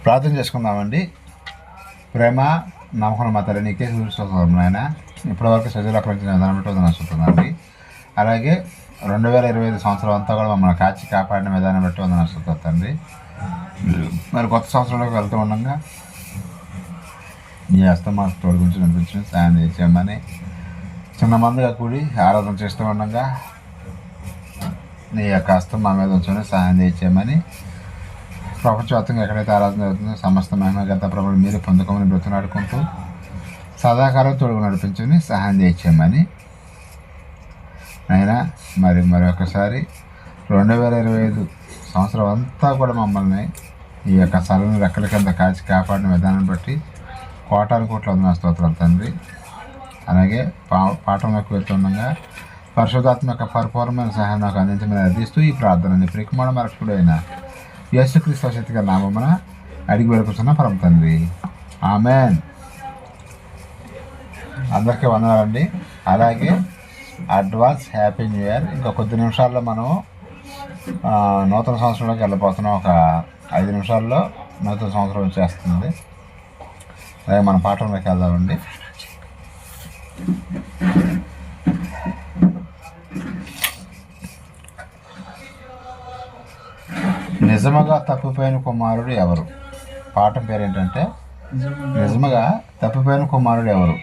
ప్రార్థన చేసుకుందామండి. ప్రేమ నమ్మకం మా తల్లి నీకే చూస్తున్నాం నాయన. ఇప్పటివరకు సజీలకు విధానం బట్టి నడుస్తుందండి. అలాగే 2025 సంవత్సరం అంతా కూడా మమ్మల్ని కాచి కాపాడిన విధానం బట్టి నడుస్తుందండి. మరి కొత్త సంవత్సరంలోకి వెళ్తూ ఉండగా నీ హస్తమాస తోడు గురించి నడిపించడం సాయం చేయమని చిన్న మందిగా కూడి ఆరాధన చేస్తూ ఉండగా నీ యొక్క హస్తం మా మీద ఉంచుకొని సహాయం చేయమని ప్రపంచవ్యాప్తంగా ఎక్కడైతే ఆరాధన జరుగుతుందో సమస్త మహిమ గత ప్రభుత్వం మీరు పొందుకోమని బ్రతునాడుకుంటూ సదాకాలం తోడుగు నడిపించుకొని సహాయం చేయమని అయినా మరొకసారి 2025 సంవత్సరం అంతా కూడా మమ్మల్ని ఈ యొక్క సరళని రెక్కల కింద కాచి కాపాడిన విధానం బట్టి కోటాను కోట్ల వందన స్తోత్రాలు తండ్రి. అలాగే పాఠంలోకి వెళ్తుండగా పరిశుధాత్మ యొక్క పరిపూర్ణమైన సహాయం నాకు అందించమని అర్థిస్తూ ఈ ప్రార్థనని ప్రికుమార మరకుడు అయిన యేసుక్రీస్తు శక్తిగా నామమున అడిగి వెళ్ళుకున్న పరమ తండ్రి, ఆమెన్. అందరికీ వందనాలండి. అలాగే అడ్వాన్స్ హ్యాపీ న్యూ ఇయర్. ఇంకా కొద్ది నిమిషాల్లో మనం నూతన సంవత్సరంలోకి వెళ్ళిపోతున్నాం. ఒక 5 నిమిషాల్లో నూతన సంవత్సరం వచ్చేస్తుంది. అలాగే మన పాఠంలోకి వెళ్దామండి. నిజముగా తప్పిపోయిన కుమారుడు ఎవరు? పాఠం పేరు ఏంటంటే నిజముగా తప్పిపోయిన కుమారుడు ఎవరు.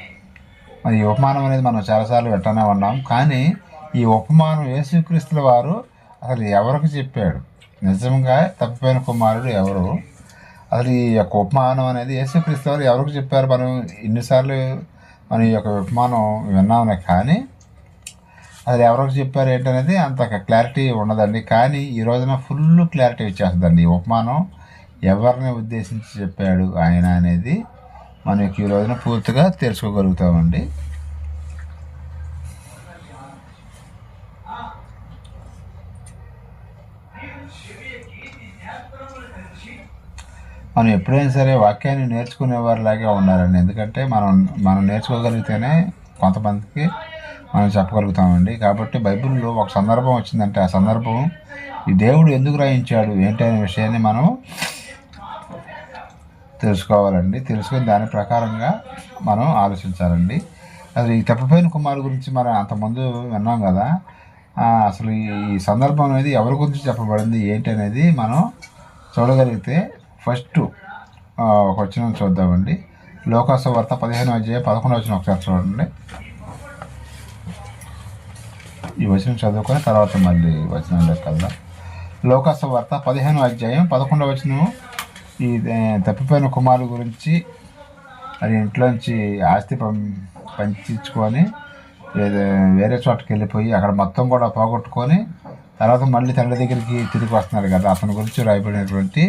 మరి ఈ ఉపమానం అనేది మనం చాలాసార్లు వింటూనే ఉన్నాం. కానీ ఈ ఉపమానం యేసుక్రీస్తుల వారు అసలు ఎవరికి చెప్పాడు? నిజంగా తప్పిపోయిన కుమారుడు ఎవరు? అసలు ఈ యొక్క ఉపమానం అనేది యేసుక్రీస్తు వారు ఎవరికి చెప్పారు? మనం ఇన్నిసార్లు మనం ఈ యొక్క ఉపమానం విన్నాము, కానీ అది ఎవరికి చెప్పారు ఏంటనేది అంత క్లారిటీ ఉండదండి. కానీ ఈ రోజున ఫుల్ క్లారిటీ ఇచ్చేస్తుందండి. ఈ ఉపమానం ఎవరిని ఉద్దేశించి చెప్పాడు ఆయన అనేది మనకి ఈ రోజున పూర్తిగా తెలుసుకోగలుగుతామండి. మనం ఎప్పుడైనా సరే వాక్యాన్ని నేర్చుకునేవారిలాగే ఉండాలండి. ఎందుకంటే మనం నేర్చుకోగలిగితేనే కొంతమందికి మనం చెప్పగలుగుతామండి. కాబట్టి బైబిల్లో ఒక సందర్భం వచ్చిందంటే ఆ సందర్భం ఈ దేవుడు ఎందుకు రాయించాడు ఏంటి అనే విషయాన్ని మనం తెలుసుకోవాలండి. తెలుసుకుని దాని ప్రకారంగా మనం ఆలోచించాలండి. అసలు ఈ తప్పిపోయిన కుమారుడు గురించి మనం అంతకుముందు విన్నాం కదా. అసలు ఈ సందర్భం అనేది ఎవరి గురించి చెప్పబడింది ఏంటి అనేది మనం చూడగలిగితే ఫస్ట్ ఒక వచనం చూద్దామండి. లోకాసు వార్త 15:11 ఒకసారి చూడండి. ఈ వచనం చదువుకొని తర్వాత మళ్ళీ వచనంలోకి వెళ్దాం. లోకాసు వార్త 15:11 ఈ తప్పిపోయిన కుమారుడు గురించి అది ఇంట్లోంచి ఆస్తి పంచుకొని వేరే చోటకి వెళ్ళిపోయి అక్కడ మొత్తం కూడా పోగొట్టుకొని తర్వాత మళ్ళీ తండ్రి దగ్గరికి తిరిగి వస్తున్నారు కదా, అతని గురించి రాయబడినటువంటి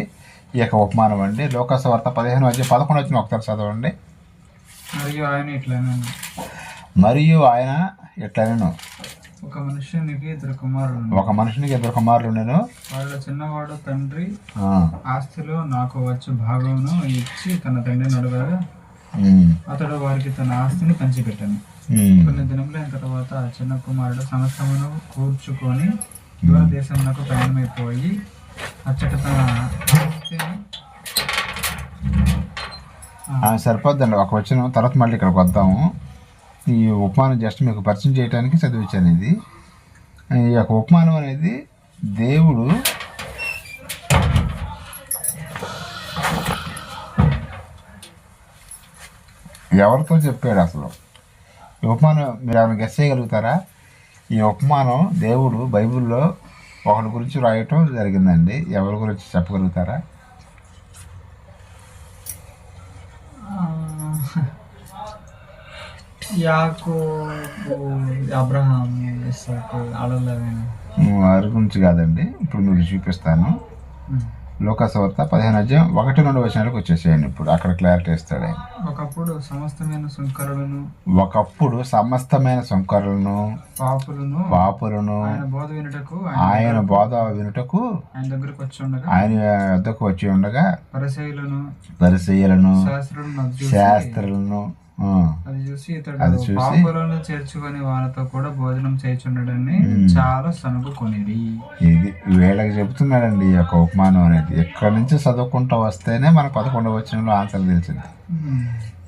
ఈ యొక్క ఉపమానం అండి. లోకాసు వార్త 15:11 ఒకసారి చదవండి. మరియు ఆయన ఇట్లనెను, ఒక మనుషునికి ఇద్దరు కుమారులు నేను వాళ్ళ చిన్నవాడు తండ్రి ఆస్తిలో నాకు వచ్చు భాగమును ఇచ్చి తన తండ్రిని అడగగా అతడు వారికి తన ఆస్తిని పంచిపెట్టాను. కొన్ని దినములైన తర్వాత ఆ చిన్న కుమారుడు సమస్తమును కూర్చుకొని దూర దేశంలో ప్రయాణమైపోయి అచ్చట తన ఆస్తిని సరిపోద్దండి. ఒక వచ్చిన తర్వాత మళ్ళీ ఇక్కడికి వద్దాము. ఈ ఉపమానం జస్ట్ మీకు పరిచయం చేయడానికి చదివించాను. ఇది ఈ యొక్క ఉపమానం అనేది దేవుడు ఎవరితో చెప్పాడు? అసలు ఈ ఉపమానం మీరు ఏమైనా గెస్ చేయగలుగుతారా? ఈ ఉపమానం దేవుడు బైబిల్లో ఒకరి గురించి రాయటం జరిగిందండి. ఎవరి గురించి చెప్పగలుగుతారా? వారి గురించి కాదండి, ఇప్పుడు మీకు చూపిస్తాను. లోకాసు వార్త 15:1-2 వచ్చేసేయండి. ఇప్పుడు అక్కడ క్లారిటీ ఇస్తాడు ఆయన. ఒకప్పుడు సమస్తమైన సుంకరులను పాపులను ఆయన బోధ వినుటకు ఆయన వద్దకు వచ్చి ఉండగా పరిసయ్యులను శాస్త్రులను అది చూసి అది ఇతడు చూసి పాపులను చేర్చుకొని వారితో కూడా భోజనం చేయుచున్నాడని చాలా సనుగుకొనిది. ఇది వీళ్ళకి చెబుతున్నాడండి ఈ యొక్క ఉపమానం అనేది. ఎక్కడి నుంచి చదువుకుంటూ వస్తేనే మనకు 11వ వచనంలో ఆన్సర్ తెలిసింది.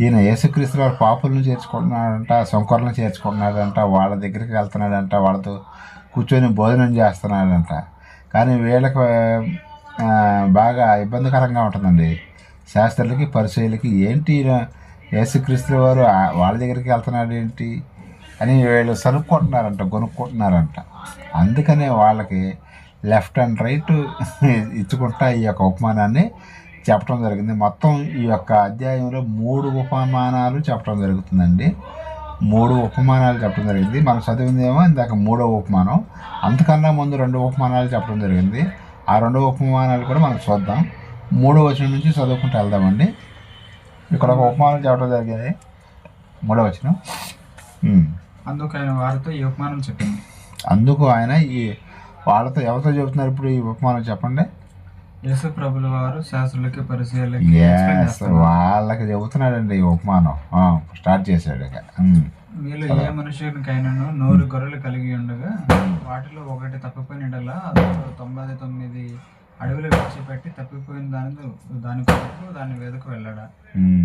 ఈయన యేసుక్రీస్తు వారు పాపులను చేర్చుకుంటున్నాడంట, సొంకర్లను చేర్చుకుంటున్నాడంట, వాళ్ళ దగ్గరికి వెళ్తున్నాడంట, వాళ్ళతో కూర్చొని భోజనం చేస్తున్నాడంట. కానీ వీళ్ళకి బాగా ఇబ్బందికరంగా ఉంటుందండి. శాస్త్రులకి పరిచయులకి ఏంటి యేసుక్రీస్తు వారు వాళ్ళ దగ్గరికి వెళ్తున్నాడు ఏంటి అని వీళ్ళు సరుక్కుంటున్నారంట, కొనుక్కుంటున్నారంట. అందుకనే వాళ్ళకి లెఫ్ట్ అండ్ రైట్ ఇచ్చుకుంటా ఈ యొక్క ఉపమానాన్ని చెప్పడం జరిగింది. మొత్తం ఈ యొక్క అధ్యాయంలో 3 ఉపమానాలు చెప్పడం జరుగుతుందండి. 3 ఉపమానాలు చెప్పడం జరిగింది. మనం చదివిందేమో ఇందాక 3వ ఉపమానం. అంతకన్నా ముందు 2 ఉపమానాలు చెప్పడం జరిగింది. ఆ 2 ఉపమానాలు కూడా మనం చూద్దాం. 3వ వచనం నుంచి చదువుకుంటూ వెళ్దామండి. ఇక్కడ ఒక ఉపమానం చెప్పడం జరిగింది. 3వ వచనం. అందుకు ఆయన వారితో ఈ ఉపమానం చెప్పింది. అందుకు ఆయన ఈ వాళ్ళతో ఎవరితో చెబుతున్నారు ఇప్పుడు ఈ ఉపమానం చెప్పండి? యేసు ప్రభుల వారు శాస్త్రులకి పరిచయాలకి వాళ్ళకి చెబుతున్నాడండి ఈ ఉపమానం. స్టార్ట్ చేశాడు. ఇక మీలో ఏ మనుషునికైనాను 100 గొర్రెలు కలిగి ఉండగా వాటిలో ఒకటి తప్పిపోయినలా 99 అడవిలో విడిచిపెట్టి తప్పిపోయిన దాని కొరకు దాన్ని వెదకు వెళ్ళాడా?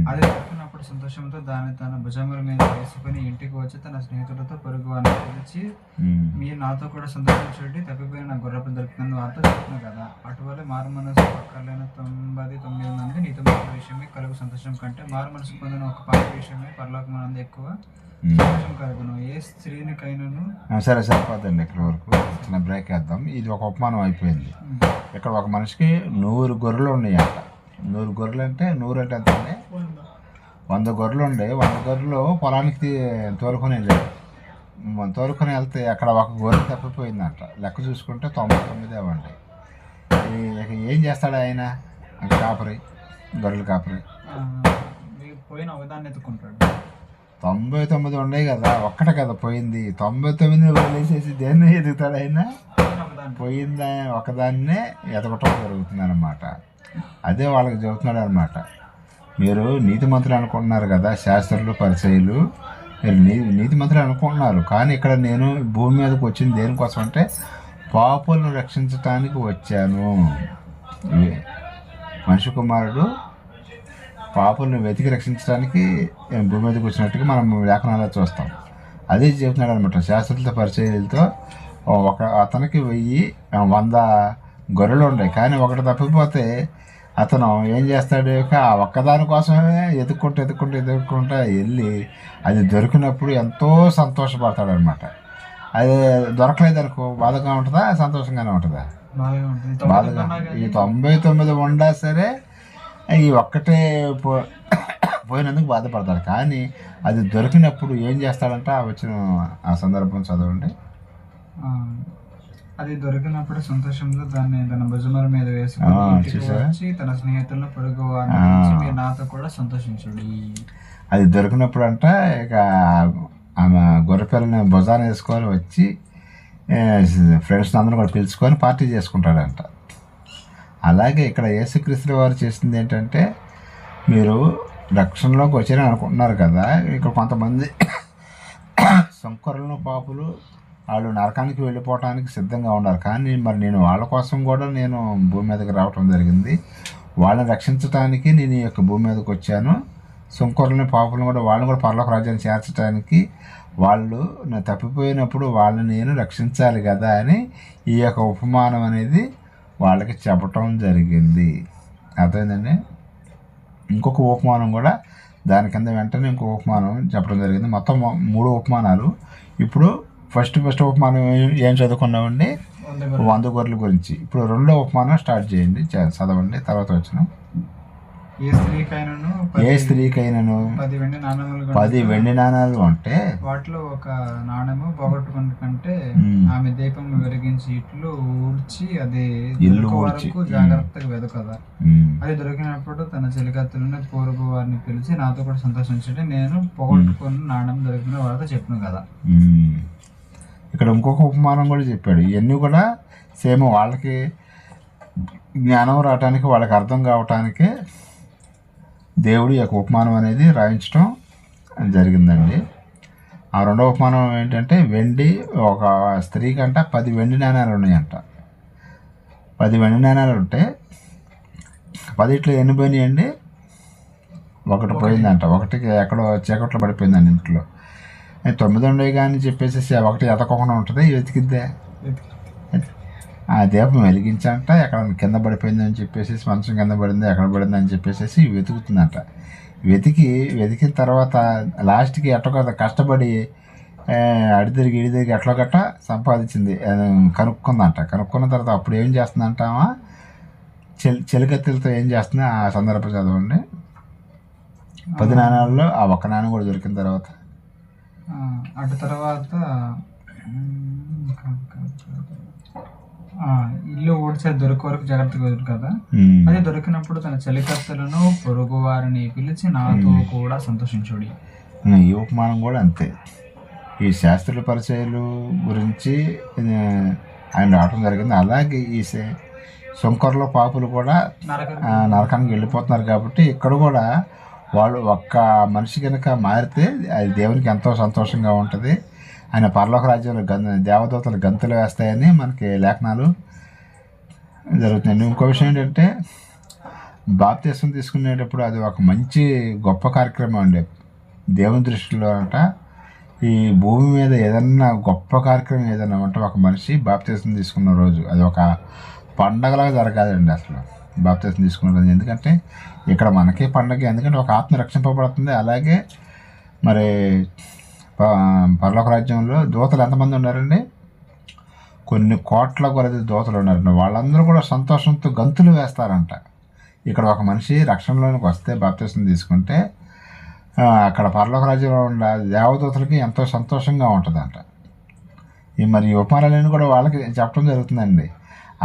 అది దొరికినప్పుడు సంతోషంతో దాన్ని తన భుజముల మీద వేసుకుని ఇంటికి వచ్చి తన స్నేహితులతో పొరుగు వారిని పిలిచి, మీరు నాతో కూడా సంతోషించండి, తప్పిపోయిన నా గొర్రెపు దొరికినందు వారితో చెప్తున్నాను కదా. అటువల్ల మారు మనసు పక్కలేని 99 మంది నీతో మారు విషయమే కలుగు సంతోషం కంటే మారు మనసు పొందిన ఒక పాప విషయమే పరలోకమందు ఎక్కువ సంతోషం కలుగును. ఏ స్త్రీనికైనాను సరే సరిపోద్దండి. ఇక్కడ వరకు చిన్న బ్రేక్ వేద్దాం. ఇది ఒక ఉపమానం అయిపోయింది. ఇక్కడ ఒక మనిషికి 100 గొర్రెలు ఉన్నాయంట. 100 గొర్రెలు అంటే 100 అంటే ఎంత అండి? 100 గొర్రెలు ఉండే 100 గొర్రెలు పొలానికి తోలుకొని వెళ్ళాడు. తోలుకొని వెళ్తే అక్కడ ఒక గొర్రె తప్పిపోయిందంట. లెక్క చూసుకుంటే 99 అవ్వండి. ఏం చేస్తాడు ఆయన? కాపరి, గొర్రెలు కాపరి పోయిన అవదాన్ని ఎత్తుకుంటాడు. 99 ఉన్నాయి కదా, ఒక్కటే కదా పోయింది. 99 వదిలేసేసి దేన్ని ఎదుగుతాడు ఆయన? పోయిందా ఒకదాన్నే ఎదగటం జరుగుతుంది అనమాట. అదే వాళ్ళకి చెబుతున్నాడు అనమాట. మీరు నీతిమంతులు అనుకుంటున్నారు కదా, శాస్త్రులు పరిచయులు, మీరు నీతిమంతులు అనుకుంటున్నారు. కానీ ఇక్కడ నేను భూమి మీదకి వచ్చింది దేనికోసం అంటే పాపులను రక్షించటానికి వచ్చాను. మనిషి కుమారుడు పాపులను వెతికి రక్షించడానికి భూమి మీదకి వచ్చినట్టుగా మనం లేఖనాల్లో చూస్తాం. అదే చెబుతున్నాడు అనమాట. శాస్త్రులతో పరిచయులతో అతనికి 100 గొర్రెలు ఉన్నాయి. కానీ ఒకటి తప్పిపోతే అతను ఏం చేస్తాడు? ఆ ఒక్కదాని కోసమే ఎదుక్కుంటూ వెళ్ళి అది దొరికినప్పుడు ఎంతో సంతోషపడతాడు అనమాట. అది దొరకలేదు అనుకో బాధగా ఉంటుందా, సంతోషంగానే ఉంటుందా? బాధగా. ఈ 99 ఉండా సరే ఈ ఒక్కటే పోయినందుకు బాధపడతాడు. కానీ అది దొరికినప్పుడు ఏం చేస్తాడంటే వచ్చిన ఆ సందర్భం చదవండి. అది దొరికినప్పుడు సంతోషంతో దాన్ని తన భుజముల మీద వేసుకొని తన స్నేహితులను పొరుగు వారిని నాతో కూడా సంతోషించుడి. అది దొరికినప్పుడు అంట ఇక ఆమె గొర్రెపిల్లని భుజాన్ని వేసుకొని వచ్చి ఫ్రెండ్స్ అందరూ కూడా పిలుచుకొని పార్టీ చేసుకుంటాడంట. అలాగే ఇక్కడ యేసుక్రీస్తు వారు చేసింది ఏంటంటే, మీరు రక్షణలోకి వచ్చారని అనుకుంటున్నారు కదా, ఇక్కడ కొంతమంది సంకరులను పాపులు వాళ్ళు నరకానికి వెళ్ళిపోవటానికి సిద్ధంగా ఉన్నారు. కానీ మరి నేను వాళ్ళ కోసం కూడా నేను భూమి మీదకి రావటం జరిగింది. వాళ్ళని రక్షించడానికి నేను ఈ యొక్క భూమి మీదకి వచ్చాను. సంకరులని పాపులను కూడా వాళ్ళని కూడా పరలోక రాజ్యాన్ని చేర్చడానికి వాళ్ళు నేను తప్పిపోయినప్పుడు వాళ్ళని నేను రక్షించాలి కదా అని ఈ యొక్క ఉపమానం అనేది వాళ్ళకి చెప్పటం జరిగింది. అర్థమైందండి. ఇంకొక ఉపమానం కూడా దాని కింద వెంటనే ఇంకో ఉపమానం చెప్పడం జరిగింది. మొత్తం 3 ఉపమానాలు. ఇప్పుడు ఫస్ట్ ఉపమానం ఏం చదువుకున్నామండి? 100 గొర్రెల గురించి. ఇప్పుడు 2వ ఉపమానం స్టార్ట్ చేయండి, చదవండి. తర్వాత వచ్చిన ఏ స్త్రీకైనాను 10 వెండి నాణాలు అంటే వాటిలో ఒక నాణ్యము పోగొట్టుకున్న కంటే ఆమె దీపం వెలిగించి ఇట్లు ఊడ్చి అది ఇల్లు వరకు జాగ్రత్తగా వెదకదా. అది దొరికినప్పుడు తన చెలికత్తులను పొరుగు వారిని పిలిచి నాతో కూడా సంతోషించండి, నేను పోగొట్టుకున్న నాణ్యం దొరికిన వాళ్ళతో చెప్పిన కదా. ఇక్కడ ఇంకొక ఉపమానం కూడా చెప్పాడు. ఇవన్నీ కూడా సేమ్ వాళ్ళకి జ్ఞానం రావటానికి, వాళ్ళకి అర్థం కావటానికి దేవుడు యొక్క ఉపమానం అనేది రాయించడం జరిగిందండి. ఆ రెండవ ఉపమానం ఏంటంటే వెండి ఒక స్త్రీ కంట 10 వెండి నాణాలు ఉన్నాయంట. 10 వెండి నాణాలు ఉంటే 10 ఎన్ని పోయినాయండి? ఒకటి పోయిందంట. ఒకటికి ఎక్కడో చీకట్లో పడిపోయిందండి ఇంట్లో. 9 ఉండేవి కానీ చెప్పేసి ఒకటి ఎతకోకుండా ఉంటుంది, వెతికిద్దే. ఆ దీపం వెలిగించంట, ఎక్కడ కింద పడిపోయిందని చెప్పేసి, మంచం కింద పడింది, ఎక్కడ పడింది అని చెప్పేసి వెతుకుతుందంట. వెతికిన తర్వాత లాస్ట్కి ఎట్టో కష్టపడి అడిదిరిగి ఎట్లో గట్ట సంపాదించింది, కనుక్కుందంట. కనుక్కున్న తర్వాత అప్పుడు ఏం చేస్తుందంట, చెలికత్తెలతో ఏం చేస్తుంది ఆ సందర్భం చదవండి. 10 నాణాల్లో ఆ ఒక్క నాణం కూడా దొరికిన తర్వాత అటు తర్వాత ఇల్లు ఊడ్చేది దొరికే వరకు జాగ్రత్తగా దొరికి కదా. అది దొరికినప్పుడు తన చెలికత్తెలను పొరుగు వారిని పిలిచి నాతో కూడా సంతోషించుడి. ఈ ఉపమానం కూడా అంతే. ఈ శాస్త్రుల పరిచయాలు గురించి ఆయన రావడం జరిగింది. అలాగే ఈ శంకర్లో పాపులు కూడా నరకానికి వెళ్ళిపోతున్నారు కాబట్టి ఇక్కడ కూడా వాళ్ళు ఒక్క మనిషి కనుక మారితే అది దేవునికి ఎంతో సంతోషంగా ఉంటుంది. ఆయన పరలోక రాజ్యంలో దేవదూతలు గంతులు వేస్తాయని మనకి లేఖనాలు జరుగుతున్నాయి. ఇంకో విషయం ఏంటంటే బాప్తిసం తీసుకునేటప్పుడు అది ఒక మంచి గొప్ప కార్యక్రమం అండి దేవుని దృష్టిలో. అంట ఈ భూమి మీద ఏదన్నా గొప్ప కార్యక్రమం ఏదన్నా ఉంటే ఒక మనిషి బాప్తిసం తీసుకున్న రోజు అది ఒక పండగలాగా జరగాలండి అసలు బాప్తిసం తీసుకున్న రోజు. ఎందుకంటే ఇక్కడ మనకే పండగ, ఎందుకంటే ఒక ఆత్మ రక్షింపబడుతుంది. అలాగే మరి పరలోక రాజ్యంలో దూతలు ఎంతమంది ఉన్నారండి? కొన్ని కోట్ల కొలది దూతలు ఉన్నారండి. వాళ్ళందరూ కూడా సంతోషంతో గంతులు వేస్తారంట. ఇక్కడ ఒక మనిషి రక్షణలోనికి వస్తే బాప్తిసం తీసుకుంటే అక్కడ పరలోక రాజ్యంలో ఉన్న దేవదూతలకి ఎంతో సంతోషంగా ఉంటుందంట. మరి ఈ ఉపమానాలను కూడా వాళ్ళకి చెప్పడం జరుగుతుందండి.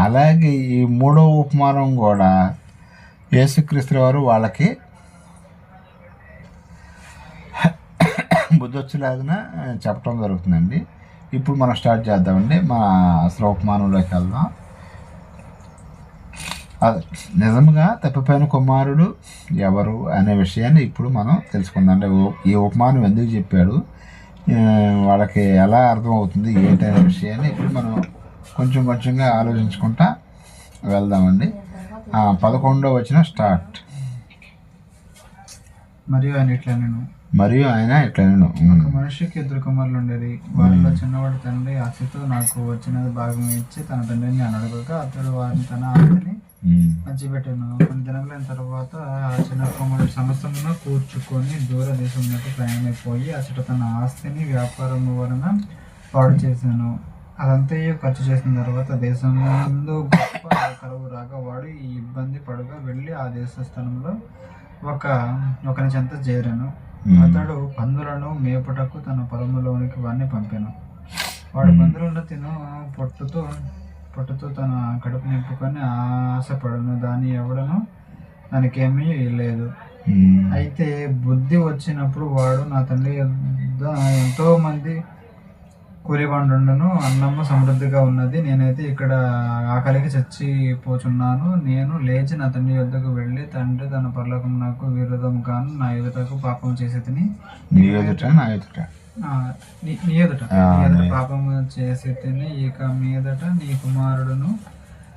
అలాగే ఈ మూడవ ఉపమానం కూడా యేసుక్రీస్తు వారు వాళ్ళకి బుద్ధి వచ్చేలాగా చెప్పడం జరుగుతుందండి. ఇప్పుడు మనం స్టార్ట్ చేద్దామండి, మన అసలు ఉపమానంలోకి వెళ్దాం. నిజంగా తప్పిపోయిన కుమారుడు ఎవరు అనే విషయాన్ని ఇప్పుడు మనం తెలుసుకుందాం. అంటే ఈ ఉపమానం ఎందుకు చెప్పాడు, వాళ్ళకి ఎలా అర్థమవుతుంది ఏంటనే విషయాన్ని ఇప్పుడు మనం కొంచెంగా ఆలోచించుకుంటా వెళ్దామండి. 11వ వచనం స్టార్ట్. మరియు ఆయన ఇట్లా నేను ఒక మనిషికి 2 కుమారులు ఉండేది. వారిలో చిన్నవాడు తండ్రి ఆస్తితో నాకు వచ్చినది భాగం ఇచ్చి తన తండ్రిని అని అడగక అతడు వారిని తన ఆస్తిని పంచిపెట్టాను. కొన్ని దినములైన తర్వాత ఆ చిన్న కుమారుడు సమస్తమును కూర్చుకొని దూర దేశంలోకి ప్రయాణమైపోయి అతడు తన ఆస్తిని వ్యాపారము వలన పాడు చేశాను. అదంతా ఖర్చు చేసిన తర్వాత దేశం ముందు గొప్ప కరువు రాగా వాడు ఈ ఇబ్బంది పడుగా వెళ్ళి ఆ దేశస్థానంలో ఒకని చెంత చేరాను. అతడు పందులను మేపుటకు తన పొలంలోనికి వాడిని పంపాను. వాడు పందులను పొట్టుతో తన కడుపు నింపుకొని ఆశపడను, దాని ఎవడను దానికేమీ లేదు. అయితే బుద్ధి వచ్చినప్పుడు వాడు నా తండ్రి ఎంతో మంది కూలిబండును, అన్నము సమృద్ధిగా ఉన్నది, నేనైతే ఇక్కడ ఆకలికి చచ్చిపోచున్నాను. నేను లేచి నా తండ్రి యొద్దకు వెళ్ళి, తండ్రి తన పరలోకం నాకు విరోధం కాను, నా ఎదుటకు పాపం చేసి తిని నీ ఎదుట పాపము చేసి తిని ఇక మీదట నీ కుమారుడును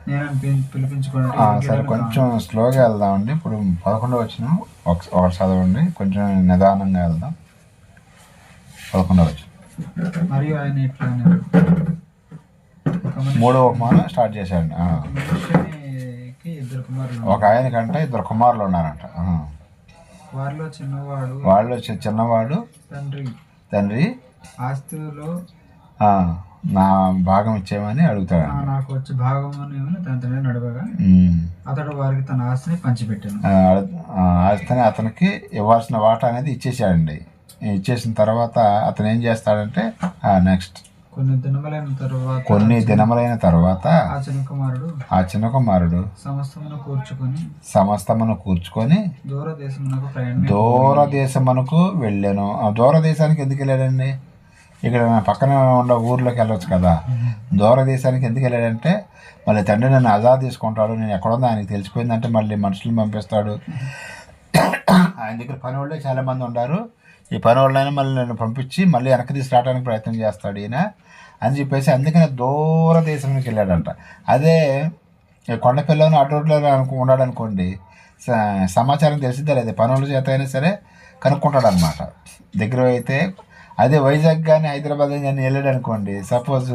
నేను పిలిపించుకుంటే. కొంచెం స్లోగా వెళ్దామండి. ఇప్పుడు 11వ వచనం ఒకటి చదవండి, కొంచెం నిదానంగా వెళ్దాం. 11వ వచనం. మరియు ఆయన ఇట్లా మూడవ ఉపమానం స్టార్ట్ చేశాడు. మనిషికి 2 కుమారులు, ఒక ఆయన కంటే 2 కుమారులు ఉన్నారంట. వారిలో చిన్నవాడు తండ్రి ఆస్తిలో నా భాగం ఇచ్చేయమని అడుగుతాడు. నాకు వచ్చి భాగం తన తండ్రిని అడగగా అతడు వారికి తన ఆస్తిని పంచిపెట్టాను. ఆస్తిని అతనికి ఇవ్వాల్సిన వాటా అనేది ఇచ్చేసాడండి. ఇచ్చేసిన తర్వాత అతను ఏం చేస్తాడంటే నెక్స్ట్ కొన్ని దినములైన తర్వాత ఆ చిన్న కుమారుడు సమస్తమును కూర్చుకొని దూర దేశమునకు వెళ్ళాను. దూర దేశానికి ఎందుకు వెళ్ళాడండి? ఇక్కడ పక్కన ఉన్న ఊర్లోకి వెళ్ళొచ్చు కదా. దూర దేశానికి ఎందుకు వెళ్ళాడంటే మళ్ళీ తండ్రి నన్ను ఆజాద్ తీసుకుంటాడు, నేను ఎక్కడుందో ఆయనకి తెలిసిపోయిందంటే మళ్ళీ మనుషులను పంపిస్తాడు. ఆయన దగ్గర పని వాళ్ళే చాలామంది ఉన్నారు. ఈ పని వాళ్ళైనా మళ్ళీ నన్ను పంపించి మళ్ళీ వెనక్కి తీసుకురావడానికి ప్రయత్నం చేస్తాడు ఈయన అని చెప్పేసి అందుకనే దూర దేశానికి వెళ్ళాడంట. అదే కొండపిల్లని అడ్డోడ్లో ఉన్నాడు అనుకోండి, సమాచారం తెలిసిద్దా లేదా, పనుల చేత అయినా సరే కనుక్కుంటాడు అనమాట. దగ్గర అయితే అదే వైజాగ్ కానీ హైదరాబాద్ కానీ వెళ్ళాడు అనుకోండి, సపోజ్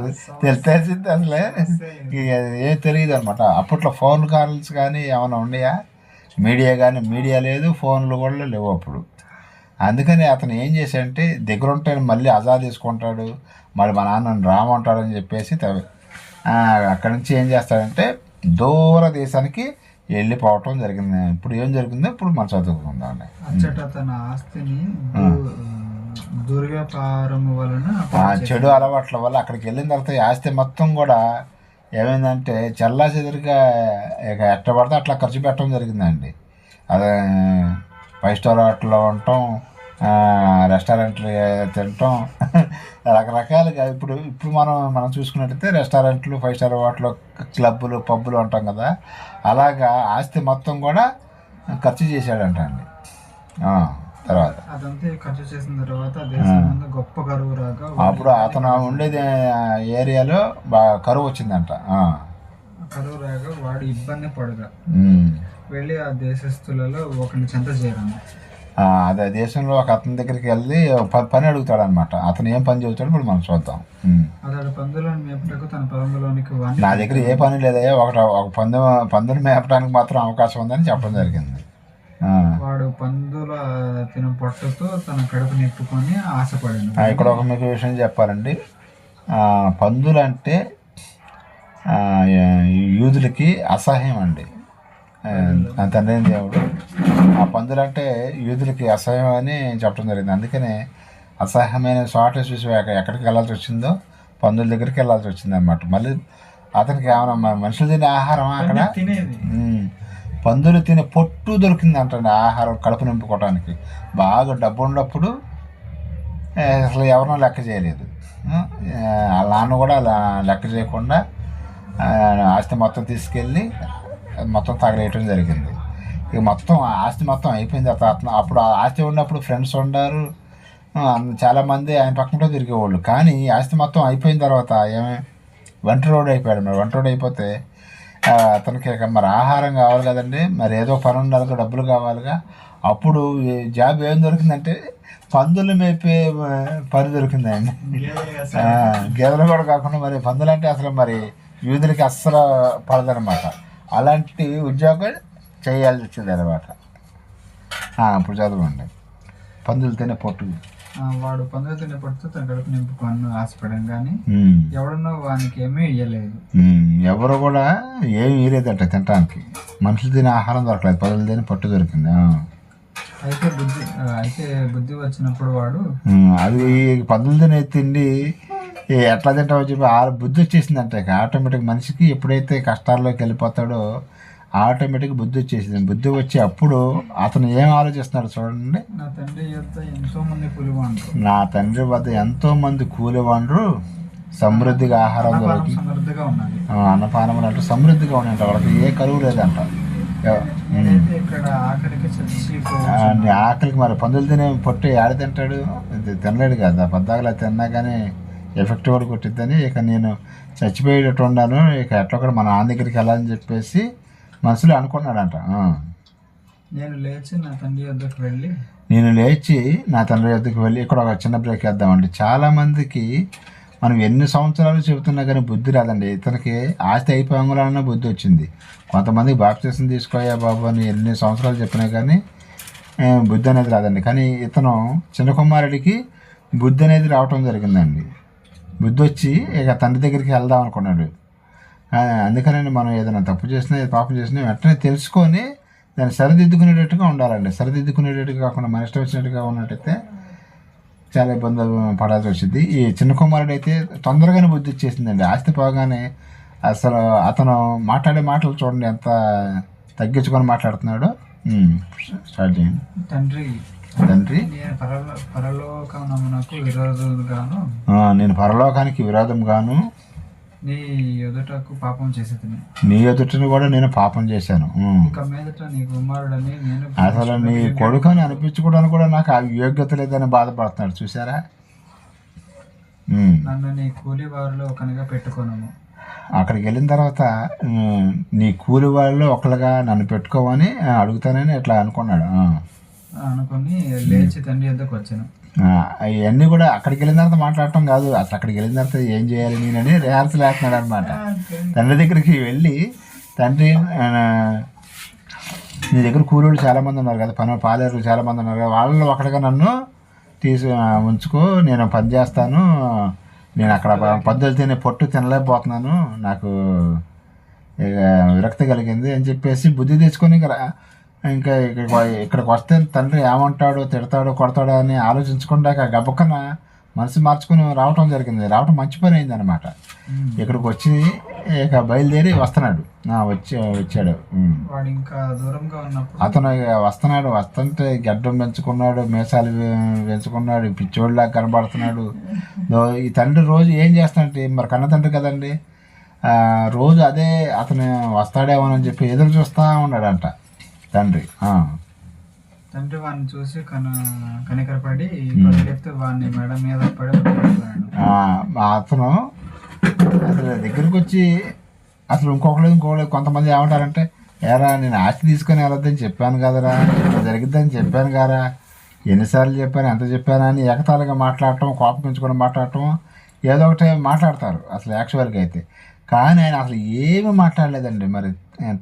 తెలిసింది అసలే ఏం తెలియదు అనమాట. అప్పట్లో ఫోన్ కాల్స్ కానీ ఏమైనా ఉన్నాయా, మీడియా లేదు, ఫోన్లు కూడా లేవు అప్పుడు. అందుకని అతను ఏం చేశాడంటే దగ్గర ఉంటే మళ్ళీ అజా తీసుకుంటాడు, మళ్ళీ మా నాన్నని రామంటాడని చెప్పేసి అక్కడి నుంచి ఏం చేస్తాడంటే దూర దేశానికి వెళ్ళిపోవటం జరిగింది. ఇప్పుడు ఏం జరిగిందో ఇప్పుడు మనం చదువుకుందామండి. అచ్చట తన ఆస్తిని దుర్వ్యాపారం వలన చెడు అలవాట్ల వల్ల అక్కడికి వెళ్ళిన తర్వాత ఈ ఆస్తి మొత్తం కూడా ఏమైందంటే చల్లా చెదురుగా ఎట్ట పడితే అట్లా ఖర్చు పెట్టడం జరిగిందండి. అదే 5 స్టార్ హోటల్లో ఉండటం, రెస్టారెంట్లు తినటం, రకరకాలుగా. ఇప్పుడు మనం చూసుకున్నట్టయితే రెస్టారెంట్లు, 5 స్టార్ హోటల్, క్లబ్బులు, పబ్బులు ఉంటాం కదా, అలాగా ఆస్తి మొత్తం కూడా ఖర్చు చేశాడంట అండి. తర్వాత అదంతా ఖర్చు చేసిన తర్వాత దేశంలో గొప్ప కరువు రాగా అప్పుడు అతను ఉండేది ఏరియాలో బాగా కరువు వచ్చిందంట. కరువు రాగా వాడు ఇబ్బంది పడగా వెళ్ళి ఆ దేశస్తులలో ఒకరిని చెంత చేరాను. అదే దేశంలో ఒక అతని దగ్గరికి వెళ్ళి పని అడుగుతాడు అనమాట. అతను ఏం పని చెబుతాడు ఇప్పుడు మనం చూద్దాం. అతడు పందులను మేపటకు తన పొలంలోనికి నా దగ్గర ఏ పని లేదయ్యా, ఒక పందును మేపడానికి మాత్రం అవకాశం ఉందని చెప్పడం జరిగింది. వాడు పందుల తిన పొట్టతో తన కడుపు నింపుకొని ఆశపడాను. ఇక్కడ ఒక మీకు విషయం చెప్పాలండి. పందులు అంటే యూదులకి అసహ్యం అండి. తండ్రి దేవుడు ఆ పందులు అంటే యూదులకి అసహ్యం అని చెప్పడం జరిగింది. అందుకనే అసహ్యమైన చోట చూసి ఎక్కడికి వెళ్ళాల్సి వచ్చిందో పందుల దగ్గరికి వెళ్ళాల్సి వచ్చింది అనమాట. మళ్ళీ అతనికి ఏమైనా మనుషులు తినే ఆహారం అక్కడ పందులు తినే పొట్టు దొరికింది అంటండి ఆహారం కడుపు నింపుకోవడానికి. బాగా డబ్బు ఉన్నప్పుడు అసలు ఎవరినో లెక్క చేయలేదు. వాళ్ళ నాన్న కూడా లెక్క చేయకుండా ఆస్తి మొత్తం తీసుకెళ్ళి మొత్తం తగలేయటం జరిగింది. ఇక మొత్తం ఆస్తి మొత్తం అయిపోయింది. అప్పుడు ఆస్తి ఉన్నప్పుడు ఫ్రెండ్స్ ఉన్నారు, చాలామంది ఆయన పక్కనతో తిరిగేవాళ్ళు. కానీ ఆస్తి మొత్తం అయిపోయిన తర్వాత ఒంటరి రోడ్ అయిపోయాడు. మరి ఒంటరి రోడ్ అయిపోతే అతనికి మరి ఆహారం కావాలి కదండి, మరి ఏదో పని ఉండాలిగా, డబ్బులు కావాలిగా. అప్పుడు జాబ్ ఏం దొరికిందంటే పందులు మేపే పని దొరికిందండి. గేదెలు కూడా కాకుండా మరి పందులు అంటే అసలు మరి యూదులకి అస్సలు పడదనమాట. అలాంటి ఉద్యోగం చేయాల్సి వచ్చింది అనమాట. ఇప్పుడు చదవండి. పందులు తినే పొట్టు. వాడు పందులు తినే పొట్టుతో తన కడుపు నింపుకొని ఆశపడాను, కానీ ఎవడన్నా వానికి ఏమీ ఇయ్యలేదు. ఎవరు కూడా ఏమి ఇయ్యలేదంట తినడానికి. మనుషులు తినే ఆహారం దొరకలేదు, పందులు తినే పొట్టు దొరికింది. అయితే బుద్ధి వచ్చినప్పుడు వాడు అది పందులు తినే తిండి ఎట్లా తింటావో చెప్పి బుద్ధి వచ్చేసిందంట. ఆటోమేటిక్ మనిషికి ఎప్పుడైతే కష్టాల్లోకి వెళ్ళిపోతాడో ఆటోమేటిక్ బుద్ధి వచ్చేసింది. బుద్ధి వచ్చి అప్పుడు అతను ఏం ఆలోచిస్తున్నాడు చూడండి. నా తండ్రి వద్ద ఎంతో మంది కూలివాండ్రు సమృద్ధిగా ఆహారం దొరికి అన్నపానములు అంటే సమృద్ధిగా ఉన్నాయంట. వాళ్ళకి ఏ కరువు లేదంట. ఆకలికి మరి పందులు తినే పొట్టు ఏడ తింటాడు, తినలేడు కదా. పద్దాకలా తిన్నా కానీ ఎఫెక్ట్ కూడా కొట్టిద్దని ఇక నేను చచ్చిపోయేటట్టు ఉన్నాను, ఇక ఎట్లా కూడా మా నాన్న దగ్గరికి వెళ్ళాలని చెప్పేసి మనసులో అనుకున్నాడంట. నేను లేచి నా తండ్రి వద్దకు వెళ్ళి ఇక్కడ ఒక చిన్న బ్రేక్ వేద్దామండి. చాలామందికి మనం ఎన్ని సంవత్సరాలు చెబుతున్నా కానీ బుద్ధి రాదండి. ఇతనికి ఆస్తి అయిపోయాలన్నా బుద్ధి వచ్చింది. కొంతమందికి బాప్తిసం తీసుకోయా బాబు అని ఎన్ని సంవత్సరాలు చెప్పినా కానీ బుద్ధి అనేది రాదండి. కానీ ఇతను చిన్న కుమారుడికి బుద్ధి అనేది రావటం జరిగిందండి. బుద్ధి వచ్చి ఇక తండ్రి దగ్గరికి వెళ్దాం అనుకున్నాడు. అందుకని మనం ఏదైనా తప్పు చేసినా పాపం చేసినా వెంటనే తెలుసుకొని దాన్ని సరిదిద్దుకునేటట్టుగా ఉండాలండి. సరిదిద్దుకునేటట్టుగా కాకుండా మన ఇష్టం వచ్చినట్టుగా ఉన్నట్టయితే చాలా ఇబ్బందులు పడాల్సి వచ్చింది. ఈ చిన్న కుమారుడు అయితే తొందరగానే బుద్ధి వచ్చేసిందండి. ఆస్తి పోగానే అసలు అతను మాట్లాడే మాటలు చూడండి ఎంత తగ్గించుకొని మాట్లాడుతున్నాడో. స్టార్ట్ చేయండి. తండ్రి నేను పరలోకానికి విరోధం గాను నీ ఎదుటకు పాపం చేసేది, నీ ఎదుటను కూడా నేను పాపం చేశాను. ఇక మీదట నీ కుమారుడని నేను అసలు నీ కొడుకు అని అనిపించుకోవడానికి కూడా నాకు ఆ యోగ్యత లేదని బాధపడుతున్నాడు. చూసారా? నన్ను నీ కూలి వారిలో ఒకనిగా పెట్టుకోను. అక్కడికి వెళ్ళిన తర్వాత నీ కూలి వాళ్ళలో ఒకళ్ళగా నన్ను పెట్టుకోమని అడుగుతానని ఇట్లా అనుకున్నాడు. అనుకుని లేచి తండ్రి వద్దకు వచ్చాను. అవన్నీ కూడా అక్కడికి వెళ్ళిన తర్వాత మాట్లాడటం కాదు, అసలు అక్కడికి వెళ్ళిన తర్వాత ఏం చేయాలి నేనని రిహార్సల్ వేస్తున్నాడు అనమాట. తండ్రి దగ్గరికి వెళ్ళి, తండ్రి నీ దగ్గర కూలీలు చాలామంది ఉన్నారు కదా, పాలేరులు చాలామంది ఉన్నారు కదా, వాళ్ళలో ఒకటిగా నన్ను ఉంచుకో, నేను పని చేస్తాను, నేను అక్కడ పద్ధతి తినే పొట్టు తినలేకపోతున్నాను, నాకు విరక్తి కలిగింది అని చెప్పేసి బుద్ధి తెచ్చుకొని ఇంకా ఇక్కడికి వస్తే తండ్రి ఏమంటాడో, తిడతాడో, కొడతాడో అని ఆలోచించకుండా గబక్కన మనసు మార్చుకుని రావటం జరిగింది. రావటం మంచి పని అయింది అనమాట. ఇక్కడికి వచ్చి ఇక బయలుదేరి వస్తున్నాడు. వచ్చాడు. అతను వస్తున్నాడు. వస్తుంటే గడ్డం పెంచుకున్నాడు, మీసాలు పెంచుకున్నాడు, పిచ్చోళ్ళలాగా కనబడుతున్నాడు. ఈ తండ్రి రోజు ఏం చేస్తాడంటే, మరి కన్న తండ్రి కదండి, రోజు అదే అతను వస్తాడేమోనని చెప్పి ఎదురు చూస్తూ ఉన్నాడంట తండ్రి. తండ్రి వాడిని చూసి కనికరపడి వాడిని మెడ మీద పడి అతను దగ్గరికి వచ్చి అసలు ఇంకొకళ్ళు కొంతమంది ఏమంటారంటే, ఏరా నేను ఆస్తి తీసుకొని వెళ్ళొద్దని చెప్పాను కదరా, జరిగిద్దని చెప్పాను కదా, ఎన్నిసార్లు చెప్పాను, ఎంత చెప్పాను అని ఎగతాళిగా మాట్లాడటం, కోపం పెంచుకొని మాట్లాడటం, ఏదో ఒకటి మాట్లాడతారు అసలు యాక్చువల్గా అయితే. కానీ ఆయన అసలు ఏమీ మాట్లాడలేదండి. మరి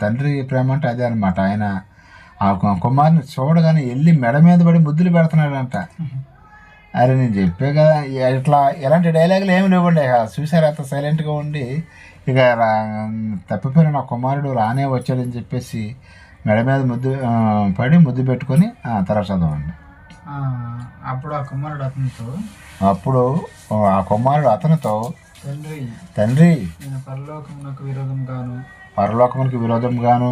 తండ్రి ప్రేమ అంటే అదే అనమాట. ఆయన ఆ కుమారుని చూడగానే వెళ్ళి మెడ మీద పడి ముద్దులు పెడుతున్నాడంట. అరే నేను చెప్పే కదా, ఇట్లా ఎలాంటి డైలాగులు ఏమి లేవండి. చూసారు అంత సైలెంట్గా ఉండి, ఇక తప్పిపోయిన నా కుమారుడు రానే వచ్చాడని చెప్పేసి మెడ మీద ముద్దు పెట్టుకొని తర్వాత చదవండి. అప్పుడు ఆ కుమారుడు అతనితో తండ్రి పరలోకమునకు విరోధంగాను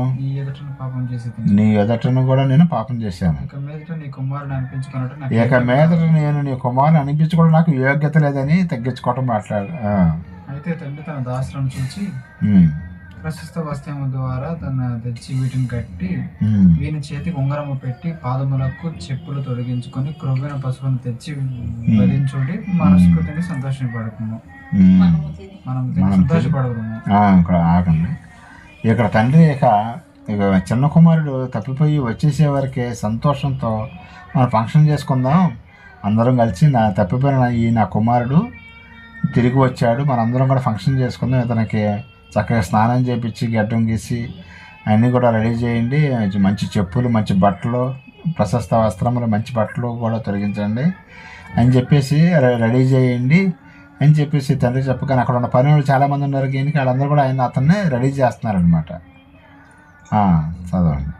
నీ ఎదుటను కూడా నేను పాపం చేశాను. ఇక మీదట నేను నీ కుమారుని అనిపించుకోవడం నాకు యోగ్యత లేదని తగ్గించుకోవటం మాట్లాడు. అయితే తండ్రి తన దాసులను చూసి ప్రశస్త వస్త్రము ద్వారా తెచ్చి వీటిని కట్టి వీని చేతికి ఉంగరము పెట్టి పాదములకు చెప్పులు తొలగించుకొని క్రొవ్విన పశువును తెచ్చి వధించుడి, మనసుకు తిని సంతోషపడకుము. మనం సంతోషపడకుము. ఇక్కడ ఆగండి. ఇక్కడ తండ్రి ఇక చిన్న కుమారుడు తప్పిపోయి వచ్చేసే వరకే సంతోషంతో మనం ఫంక్షన్ చేసుకుందాం, అందరం కలిసి తప్పిపోయిన నా కుమారుడు తిరిగి వచ్చాడు, మనందరం కూడా ఫంక్షన్ చేసుకుందాం, ఇతనికి చక్కగా స్నానం చేయించి గడ్డం గీసి అన్నీ కూడా రెడీ చేయండి, మంచి చెప్పులు, మంచి బట్టలు, ప్రశస్త వస్త్రములు, మంచి బట్టలు కూడా తొలగించండి అని చెప్పేసి రెడీ చేయండి అని చెప్పేసి తండ్రి చెప్పగానే అక్కడ ఉన్న పని వాళ్ళు చాలామంది ఉన్నారు. దీనికి వాళ్ళందరూ కూడా అతన్ని రెడీ చేస్తున్నారనమాట. చదవండి.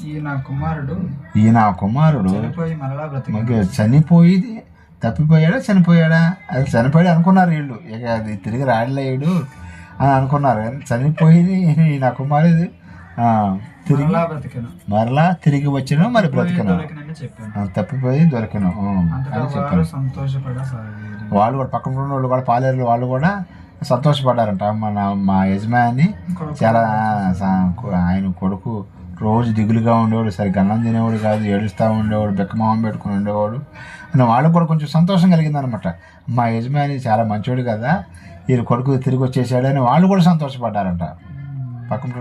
ఈయన కుమారుడు చనిపోయి చనిపోయాడా అది చనిపోయాడు అనుకున్నారు వీళ్ళు. ఇక అది తిరిగి రాడలేడు అని అనుకున్నారు. చనిపోయి నా కుమారుడు మరలా తిరిగి వచ్చాను, మరి బ్రతికను, తప్పిపోయి దొరికను అని చెప్పారు. వాళ్ళు కూడా పక్కన ఉన్న వాళ్ళు కూడా పాలేరు వాళ్ళు కూడా సంతోషపడ్డారంట. మా యజమాని చాలా ఆయన కొడుకు రోజు దిగులుగా ఉండేవాడు, సరిగ్గా అన్నం తినేవాడు కాదు, ఏడుస్తూ ఉండేవాడు, బెక్కమొహం పెట్టుకుని ఉండేవాడు అని వాళ్ళకు కూడా కొంచెం సంతోషం కలిగిందనమాట. మా యజమాని చాలా మంచోడు కదా, వీళ్ళ కొడుకు తిరిగి వచ్చేసాడని వాళ్ళు కూడా సంతోషపడ్డారంట. పక్కన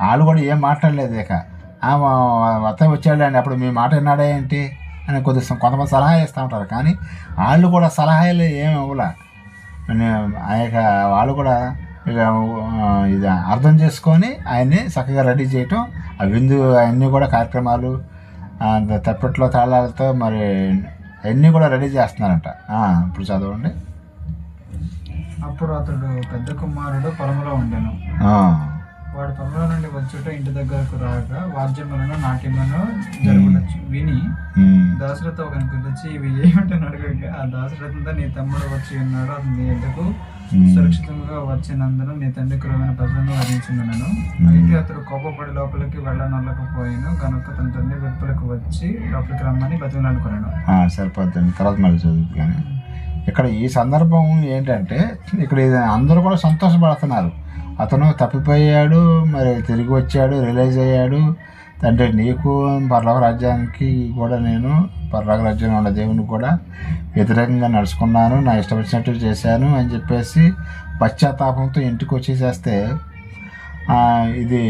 వాళ్ళు కూడా ఏం మాట్లాడలేదు. ఇక అత్తయ్య వచ్చాడు అని అప్పుడు మీ మాట విన్నాడే ఏంటి అని కొంతమంది సలహా ఇస్తూ ఉంటారు, కానీ వాళ్ళు కూడా సలహాలు ఏమి ఇవ్వలే. ఇక వాళ్ళు కూడా ఇక ఇది అర్థం చేసుకొని ఆయన్ని చక్కగా రెడీ చేయటం, ఆ విందు అన్నీ కూడా కార్యక్రమాలు తప్పెట్లో తాళాలతో మరి అన్నీ కూడా రెడీ చేస్తున్నారంట. ఇప్పుడు చదవండి. అప్పుడు అతడు పెద్ద కుమారుడు పొలంలో ఉండెను. వాడు పొలంలో నుండి వచ్చుట ఇంటి దగ్గరకు రాగా వాద్యములను నాట్యములను జరుగునొచ్చు విని దాశరథ ఒకని పిలిచి ఇవి ఏమంటాను అడగగా, ఆ దాశరథంతో నీ తమ్ముడు వచ్చి ఉన్నాడు, అతను నీ ఎద్దకు సురక్షితంగా వచ్చినందున నీ తండ్రి క్రూరమైన పశువును వధించిందనను. అయితే అతడు కోపపడి లోపలికి వెళ్ళనలేకపోయాను కనుక తన తండ్రి వెలుపలకు వచ్చి లోపలికి రమ్మని బతిమలాడుకున్నాను. సరిపోతుంది, తర్వాత మళ్ళీ చదువు. కానీ ఇక్కడ ఈ సందర్భం ఏంటంటే ఇక్కడ అందరూ కూడా సంతోషపడుతున్నారు. అతను తప్పిపోయాడు, మరి తిరిగి వచ్చాడు, రిలైజ్ అయ్యాడు. తండ్రి నీకు పరలోక రాజ్యానికి కూడా నేను పరలోక రాజ్యంలో ఉన్న దేవునికి కూడా వ్యతిరేకంగా నడుచుకున్నాను, నా ఇష్టం వచ్చినట్టు చేశాను అని చెప్పేసి పశ్చాత్తాపంతో ఇంటికి వచ్చేసేస్తే ఇది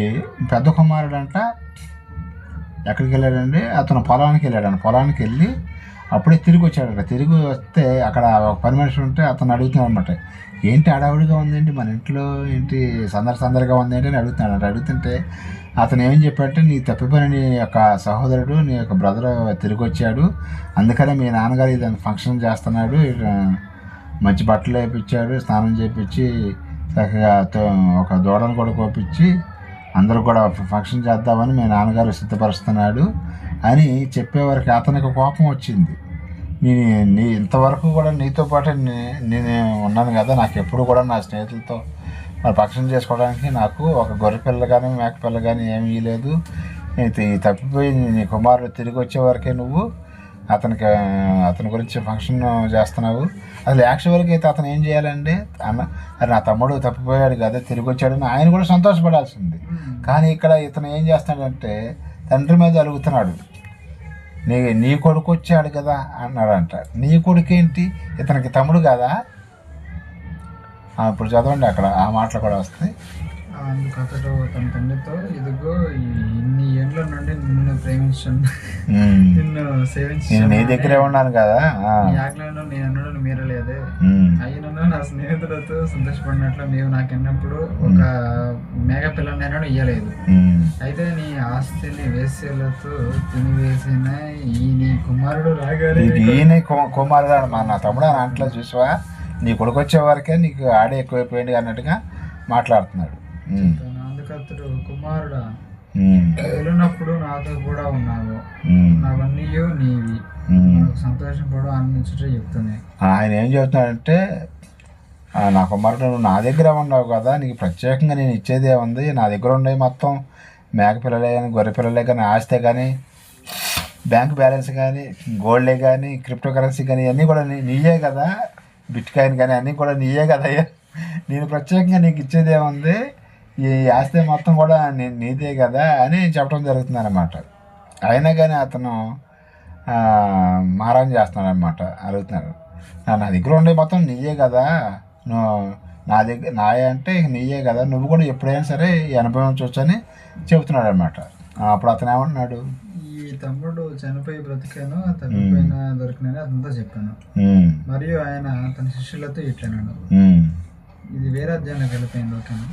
పెద్ద కుమారుడంట ఎక్కడికి వెళ్ళాడండి, అతను పొలానికి వెళ్ళాడు. పొలానికి వెళ్ళి అప్పుడే తిరిగి వచ్చాడట. తిరిగి వస్తే అక్కడ ఒక పని మనిషి ఉంటే అతను అడుగుతున్నాడు అనమాట, ఏంటి హడావుడిగా ఉందేంటి, మన ఇంట్లో ఏంటి సందడిగా ఉందేంటి అని అడుగుతున్నాడు. అడుగుతుంటే అతను ఏం చెప్పాడంటే, నీ తప్పిపోయిన నీ యొక్క సహోదరుడు, నీ యొక్క బ్రదర్ తిరిగి వచ్చాడు, అందుకనే మీ నాన్నగారు ఇది ఫంక్షన్ చేస్తున్నాడు, మంచి బట్టలు వేయించాడు, స్నానం చేయించి చక్కగా ఒక దూడను కూడా కోపించి అందరూ కూడా ఫంక్షన్ చేద్దామని మీ నాన్నగారు సిద్ధపరుస్తున్నాడు అని చెప్పేవారికి అతనికి కోపం వచ్చింది. నీ ఇంతవరకు కూడా నీతో పాటు నేను ఉన్నాను కదా, నాకు ఎప్పుడు కూడా నా స్నేహితులతో మరి ఫంక్షన్ చేసుకోవడానికి నాకు ఒక గొర్రె పిల్ల కానీ మేక పిల్ల కానీ ఏమీ లేదు. ఈ తప్పిపోయి నీ కుమారుడు తిరిగి వచ్చేవరకే నువ్వు అతని గురించి ఫంక్షన్ చేస్తున్నావు. అసలు యాక్చువల్గా అయితే అతను ఏం చేయాలండి, అది నా తమ్ముడు తప్పిపోయాడు కదా, తిరిగి వచ్చాడని ఆయన కూడా సంతోషపడాల్సింది. కానీ ఇక్కడ ఇతను ఏం చేస్తాడంటే తండ్రి మీద అలుగుతున్నాడు. నీ కొడుకు వచ్చాడు కదా అన్నాడంట. నీ కొడుకు ఏంటి, ఇతనికి తమ్ముడు కదా. ఇప్పుడు చదవండి, అక్కడ ఆ మాటలు కూడా వస్తాయి. అందుకు అతడు తన తండ్రితో, ఇదిగో ఇన్ని ఏళ్ళ నుండి నిన్ను ప్రేమించాను, నిన్ను సేవించాను, నీ దగ్గరే ఉన్నాను కదా, ఆజ్ఞలను నేను మీరలేదే, అయినను నా స్నేహితులతో సంతోషపడినట్లు నీవు నాకెన్నప్పుడు ఒక మేఘ పిల్లనైనా ఇయ్యలేదు. అయితే నీ ఆస్తిని వేసేలతో తినివేసిన ఈ నీ కుమారుడు రాగానే, ఈయన కుమారుడు నా తమ్ముడు అని అంట్లో చూసావా, నీ కొడుకు వచ్చే వరకే నీకు ఆడే ఎక్కువైపోయింది అన్నట్టుగా మాట్లాడుతున్నాడు. అందుకతడు, కుమారుడా వెళ్ళినప్పుడు నాతో కూడా ఉన్నావు, నావన్నీ నీవి, సంతోషపడు ఆనందించుట చెప్తున్నాయి. ఆయన ఏం చెబుతున్నాడంటే, నా కుమారుడు నువ్వు నా దగ్గర ఉన్నావు కదా, నీకు ప్రత్యేకంగా నేను ఇచ్చేదే ఉంది, నా దగ్గర ఉండేవి మొత్తం మేక పిల్లలే కానీ గొర్రె పిల్లలే కానీ ఆస్తే కానీ బ్యాంక్ బ్యాలెన్స్ కానీ గోల్డే కానీ క్రిప్టో కరెన్సీ కానీ అన్నీ కూడా నీయే కదా, బిట్ కాయిన్ కానీ అన్నీ కూడా నీయే కదా, నేను ప్రత్యేకంగా నీకు ఇచ్చేదే ఉంది, ఈ ఆస్తి మొత్తం కూడా నీదే కదా అని చెప్పడం జరుగుతుంది అన్నమాట. అయినా కానీ అతను మారం చేస్తున్నాడు అనమాట, అడుగుతున్నాడు, నా దగ్గర ఉండే మొత్తం నీయే కదా, నువ్వు నాయ అంటే నీయే కదా, నువ్వు కూడా ఎప్పుడైనా సరే ఈ అనుభవించవచ్చు అని చెబుతున్నాడు అనమాట. అప్పుడు అతను ఏమంటున్నాడు, ఈ తమ్ముడు చనిపోయి బ్రతికాను, తప్పిపోయిన దొరికినని అతనితో చెప్పాను. మరియు ఆయన తన శిష్యులతో ఇట్లన్నాడు. ఇది వేరే అధ్యాయానికి వెళ్ళిపోయింది. ఓకేనా,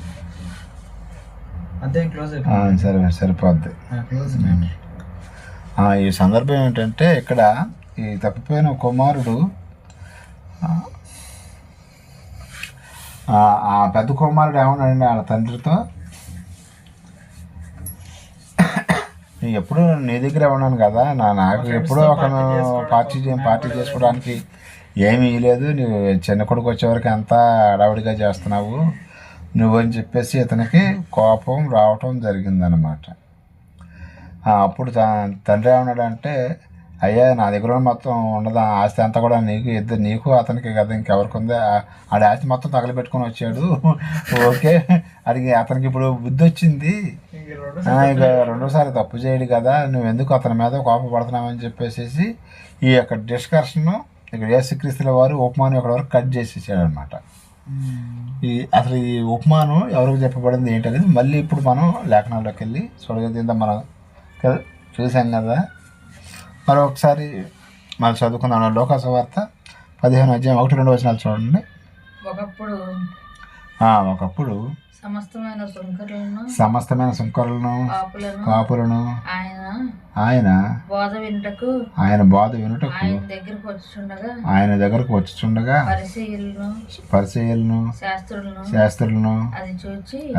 అధ్యాయం క్లోజ్ అయిపోయింది. సరే సరిపోద్ది. ఈ సందర్భం ఏంటంటే ఇక్కడ ఈ తప్పిపోయిన కుమారుడు ఆ పెద్ద కుమారుడు ఏమన్నాడండి వాళ్ళ తండ్రితో, నేను ఎప్పుడు నీ దగ్గరే ఉన్నాను కదా, నాకు ఎప్పుడూ ఒక పార్టీ చేసుకోవడానికి ఏమీ లేదు, నువ్వు చిన్న కొడుకు వచ్చేవరకు అంతా అడావుడిగా చేస్తున్నావు నువ్వు అని చెప్పేసి ఇతనికి కోపం రావటం జరిగిందనమాట. అప్పుడు తండ్రి ఏమన్నాడంటే, అయ్యా నా దగ్గర మొత్తం ఉండదు, ఆస్తి అంతా కూడా నీకు అతనికి కదా, ఇంకెవరికి ఉంది, ఆడి ఆస్తి మొత్తం తగలబెట్టుకొని వచ్చాడు. ఓకే, అతనికి ఇప్పుడు బుద్ధి వచ్చింది, ఇక రెండోసారి తప్పు చేయడు కదా, నువ్వెందుకు అతని మీద కోపపడుతున్నావని చెప్పేసి ఈ యొక్క డిస్కషన్ ఇక్కడ యేసుక్రీస్తుల వారు ఉపమానం ఇక్కడ వరకు కట్ చేసేసాడు అనమాట. అసలు ఈ ఉపమానం ఎవరికి చెప్పబడింది ఏంటనేది మళ్ళీ ఇప్పుడు మనం లేఖనాల్లోకి వెళ్ళి చూడగలిగిందా, మనం చూసాం కదా, మరొకసారి మనం చదువుకున్నాం. లోకాసు వార్త 15:1-2 చూడండి. ఒకప్పుడు సమస్తమైన సుంకరులను కాపులను ఆయన బోధ వినుటకు ఆయన దగ్గరకు వచ్చుచుండగా పరిసయ్యులను శాస్త్రులను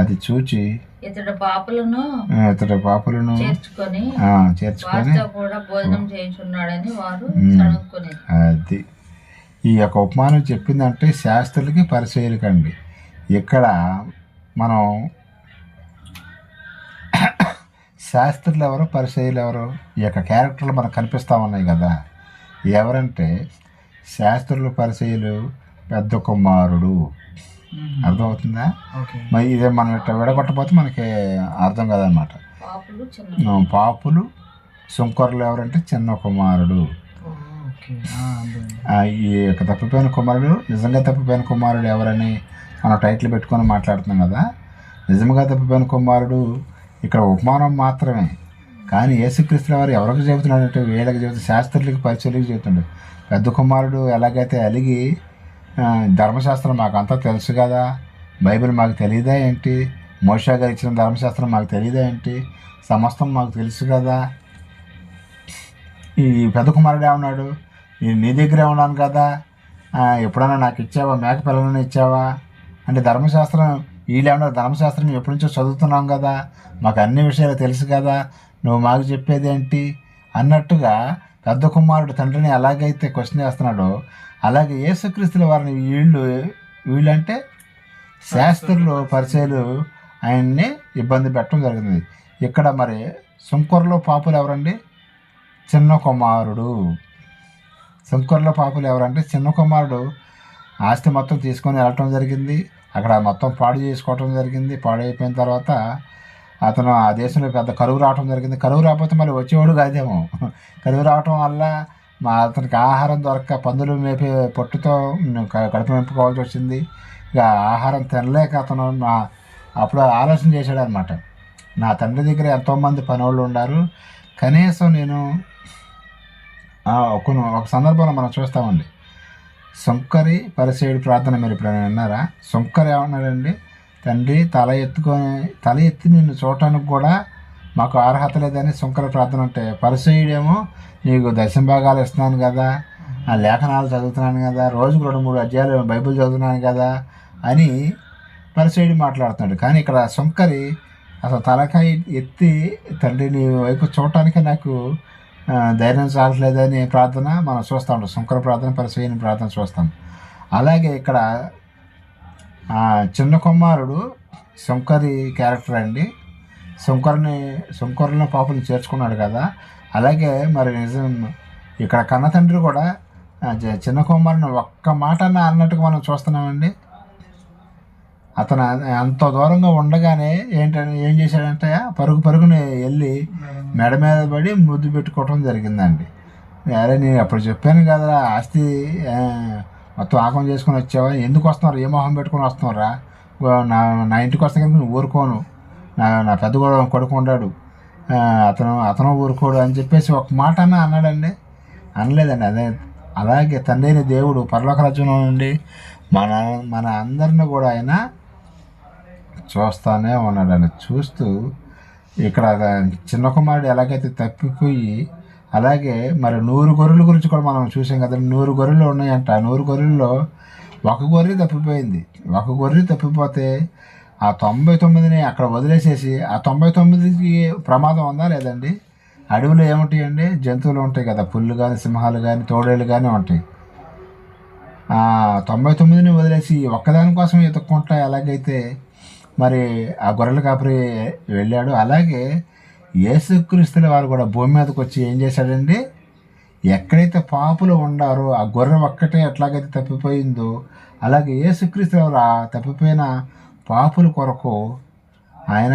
అది చూచి ఇతడు పాపులను చేర్చుకొని అది ఈ యొక్క ఉపమానం చెప్పిందంటే శాస్త్రులకి పరిసయ్యులకండి. ఇక్కడ మనం శాస్త్రులు ఎవరు పరిసయ్యులు ఎవరు, ఈ యొక్క క్యారెక్టర్లు మనకు కనిపిస్తూ ఉన్నాయి కదా. ఎవరంటే శాస్త్రులు పరిచయులు పెద్ద కుమారుడు. అర్థమవుతుందా? మరి ఇదే మనం ఇట్లా విడగొట్టకపోతే మనకి అర్థం కాదనమాట. పాపులు సుంకరులు ఎవరంటే చిన్న కుమారుడు. ఈ యొక్క తప్పిపోయిన కుమారుడు, నిజంగా తప్పిపోయిన కుమారుడు ఎవరని మనం టైటిల్ పెట్టుకొని మాట్లాడుతున్నాం కదా. నిజంగా తప్పిపోయిన కుమారుడు ఇక్కడ ఉపమానం మాత్రమే. కానీ యేసుక్రీస్తు వారు ఎవరికి చెబుతున్నాడంటే వీళ్ళకి చెబుతుంది, శాస్త్రులకి పరిచయులకి చెబుతుండే. పెద్ద కుమారుడు ఎలాగైతే అలిగి ధర్మశాస్త్రం మాకు అంతా తెలుసు కదా, బైబిల్ మాకు తెలియదా ఏంటి, మోషే గారు ఇచ్చిన ధర్మశాస్త్రం మాకు తెలియదా ఏంటి, సమస్తం మాకు తెలుసు కదా. ఈ పెద్ద కుమారుడు ఏమన్నాడు, నీ దగ్గరే ఉన్నాను కదా, ఎప్పుడైనా నాకు ఇచ్చావా, మేక పిల్లలను ఇచ్చావా అంటే ధర్మశాస్త్రం వీళ్ళేమన్నా ధర్మశాస్త్రం ఎప్పటి నుంచో చదువుతున్నాం కదా, మాకు అన్ని విషయాలు తెలుసు కదా, నువ్వు మాకు చెప్పేది ఏంటి అన్నట్టుగా పెద్ద కుమారుడు తండ్రిని ఎలాగైతే క్వశ్చన్ చేస్తున్నాడో అలాగే యేసుక్రీస్తుల వారిని వీళ్ళంటే శాస్త్రులు పరిచయులు ఆయన్ని ఇబ్బంది పెట్టడం జరిగింది. ఇక్కడ మరి సుంకర్లో పాపులు ఎవరండి? చిన్న కుమారుడు. సుంకర్లో పాపులు ఎవరంటే చిన్న కుమారుడు ఆస్తి మొత్తం తీసుకొని వెళ్ళటం జరిగింది. అక్కడ మొత్తం పాడు చేసుకోవటం జరిగింది. పాడైపోయిన తర్వాత అతను ఆ దేశంలో పెద్ద కరువు రావటం జరిగింది. కరువు రాకపోతే మళ్ళీ వచ్చేవాడు కాదేమో. కరువు రావటం వల్ల అతనికి ఆహారం దొరక్క పందులు మేపే పొట్టుతో కడుపు నింపుకోవాల్సి వచ్చింది. ఇక ఆహారం తినలేక అతను అప్పుడు ఆలోచన చేశాడు అనమాట, నా తండ్రి దగ్గర ఎంతోమంది పనివాళ్ళు ఉన్నారు, కనీసం నేను ఒక సందర్భంలో మనం చూస్తామండి. సుంకరి పరిచయుడి ప్రార్థన మీరు ఎప్పుడైనా విన్నారా? సుంకరి ఏమన్నాడండి, తండ్రి తల ఎత్తి నిన్ను చూడటానికి కూడా మాకు అర్హత లేదని సుంకర ప్రార్థన ఉంటే, పరిచయుడేమో నీకు దశంభాగాలు ఇస్తున్నాను కదా, ఆ లేఖనాలు చదువుతున్నాను కదా, రోజుకు 2-3 అధ్యాయాలు బైబిల్ చదువుతున్నాను కదా అని పరిచయుడు మాట్లాడుతున్నాడు. కానీ ఇక్కడ సుంకరి అసలు తలకాయ ఎత్తి తండ్రి నీ వైపు చూడటానికి నాకు ధైర్యం చాలట్లేదని ప్రార్థన మనం చూస్తూ ఉంటాం. శంకర ప్రార్థన, పరిచయుని ప్రార్థన చూస్తాం. అలాగే ఇక్కడ చిన్న కుమారుడు శంకరి క్యారెక్టర్ అండి. శంకరులను పాపలు చేర్చుకున్నాడు కదా. అలాగే మరి నిజం ఇక్కడ కన్న తండ్రి కూడా చిన్న కుమారుని ఒక్క మాట అన్నట్టుగా మనం చూస్తున్నామండి. అతను అంత దూరంగా ఉండగానే ఏం చేశాడంటే పరుగుని వెళ్ళి మెడ మీద పడి ముద్దు పెట్టుకోవటం జరిగిందండి. అరే నేను అప్పుడు చెప్పాను కదా, ఆస్తి మొత్తం ఆగం చేసుకొని వచ్చావా, ఎందుకు వస్తున్నారు, ఏ మొహం పెట్టుకొని వస్తున్నారా, నా ఇంటికి వస్తే కనుక నువ్వు ఊరుకోను, నా పెద్ద కొడుకు ఉన్నాడు, అతను ఊరుకోడు అని చెప్పేసి ఒక మాట అన్నాడండి. అనలేదండి. అదే అలాగే తండ్రి దేవుడు పరలోక రాజ్యంలో నుండి మన అందరిని కూడా ఆయన చూస్తూనే ఉన్నాడని చూస్తూ ఇక్కడ చిన్న కుమారుడు ఎలాగైతే తప్పిపోయి, అలాగే మరి 100 గొర్రెల గురించి కూడా మనం చూసాం కదా. 100 గొర్రెలు ఉన్నాయంట. 100 గొర్రెల్లో ఒక గొర్రె తప్పిపోయింది. ఒక గొర్రె తప్పిపోతే ఆ 99ని అక్కడ వదిలేసేసి ఆ 99కి ప్రమాదం ఉందా లేదండి? అడవిలో ఏముంటాయండి, జంతువులు ఉంటాయి కదా, పుల్లు కానీ సింహాలు కానీ తోడేళ్ళు కానీ ఉంటాయి. 99ని వదిలేసి ఒక్కదాని కోసం ఎత్తుక్కుంటా ఎలాగైతే మరి ఆ గొర్రెల కాపరి వెళ్ళాడు, అలాగే యేసుక్రీస్తుల వారు కూడా భూమి మీదకి వచ్చి ఏం చేశాడండి, ఎక్కడైతే పాపులు ఉండారో ఆ గొర్రె ఒక్కటే ఎట్లాగైతే తప్పిపోయిందో అలాగే యేసుక్రీస్తుల వారు ఆ తప్పిపోయిన పాపుల కొరకు ఆయన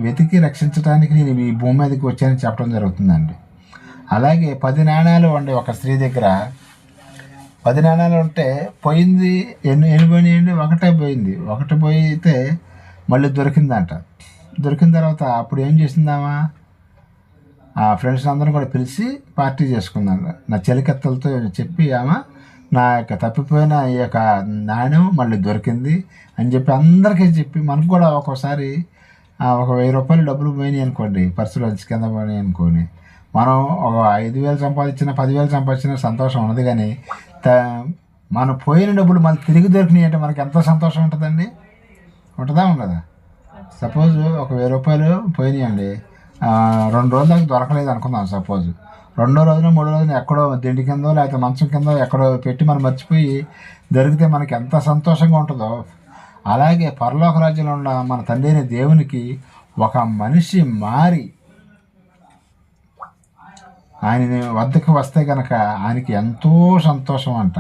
వెతికి రక్షించడానికి నేను ఈ భూమి మీదకి వచ్చానని చెప్పడం జరుగుతుందండి. అలాగే 10 నాణ్యాలు ఉండే ఒక స్త్రీ దగ్గర 10 నాణ్యాలు ఉంటే పోయింది ఎన్ని పోయినాయండి? ఒకటి పోయితే మళ్ళీ దొరికిందంట. దొరికిన తర్వాత అప్పుడు ఏం చేసిందామా, ఆ ఫ్రెండ్స్ అందరూ కూడా పిలిచి పార్టీ చేసుకుందంట. నా చెలికత్తలతో చెప్పి ఆమె నా యొక్క తప్పిపోయిన ఈ యొక్క నాణ్యం మళ్ళీ దొరికింది అని చెప్పి అందరికీ చెప్పి, మనకు కూడా ఒక్కోసారి ఒక 1000 రూపాయలు డబ్బులు పోయినాయి అనుకోండి, పర్సులో కింద పోయినాయి అనుకోని, మనం ఒక 5,000 సంపాదించినా 10,000 సంపాదించినా సంతోషం ఉన్నది. కానీ మనం పోయిన డబ్బులు మళ్ళీ తిరిగి దొరికినాయి అంటే మనకి ఎంత సంతోషం ఉంటుందండి? ఉంటుందా ఉండదా? సపోజ్ ఒక 1000 రూపాయలు పోయినాయండి, 2 రోజుల దాకా దొరకలేదు అనుకుందాం. సపోజ్ 2వ రోజున 3వ రోజున ఎక్కడో దిండి కిందో లేకపోతే మంచం కిందో ఎక్కడో పెట్టి మనం మర్చిపోయి దొరికితే మనకి ఎంత సంతోషంగా ఉంటుందో, అలాగే పరలోక రాజ్యంలో ఉన్న మన తండ్రి దేవునికి ఒక మనిషి మారి ఆయన వద్దకు వస్తే కనుక ఆయనకి ఎంతో సంతోషం అంట.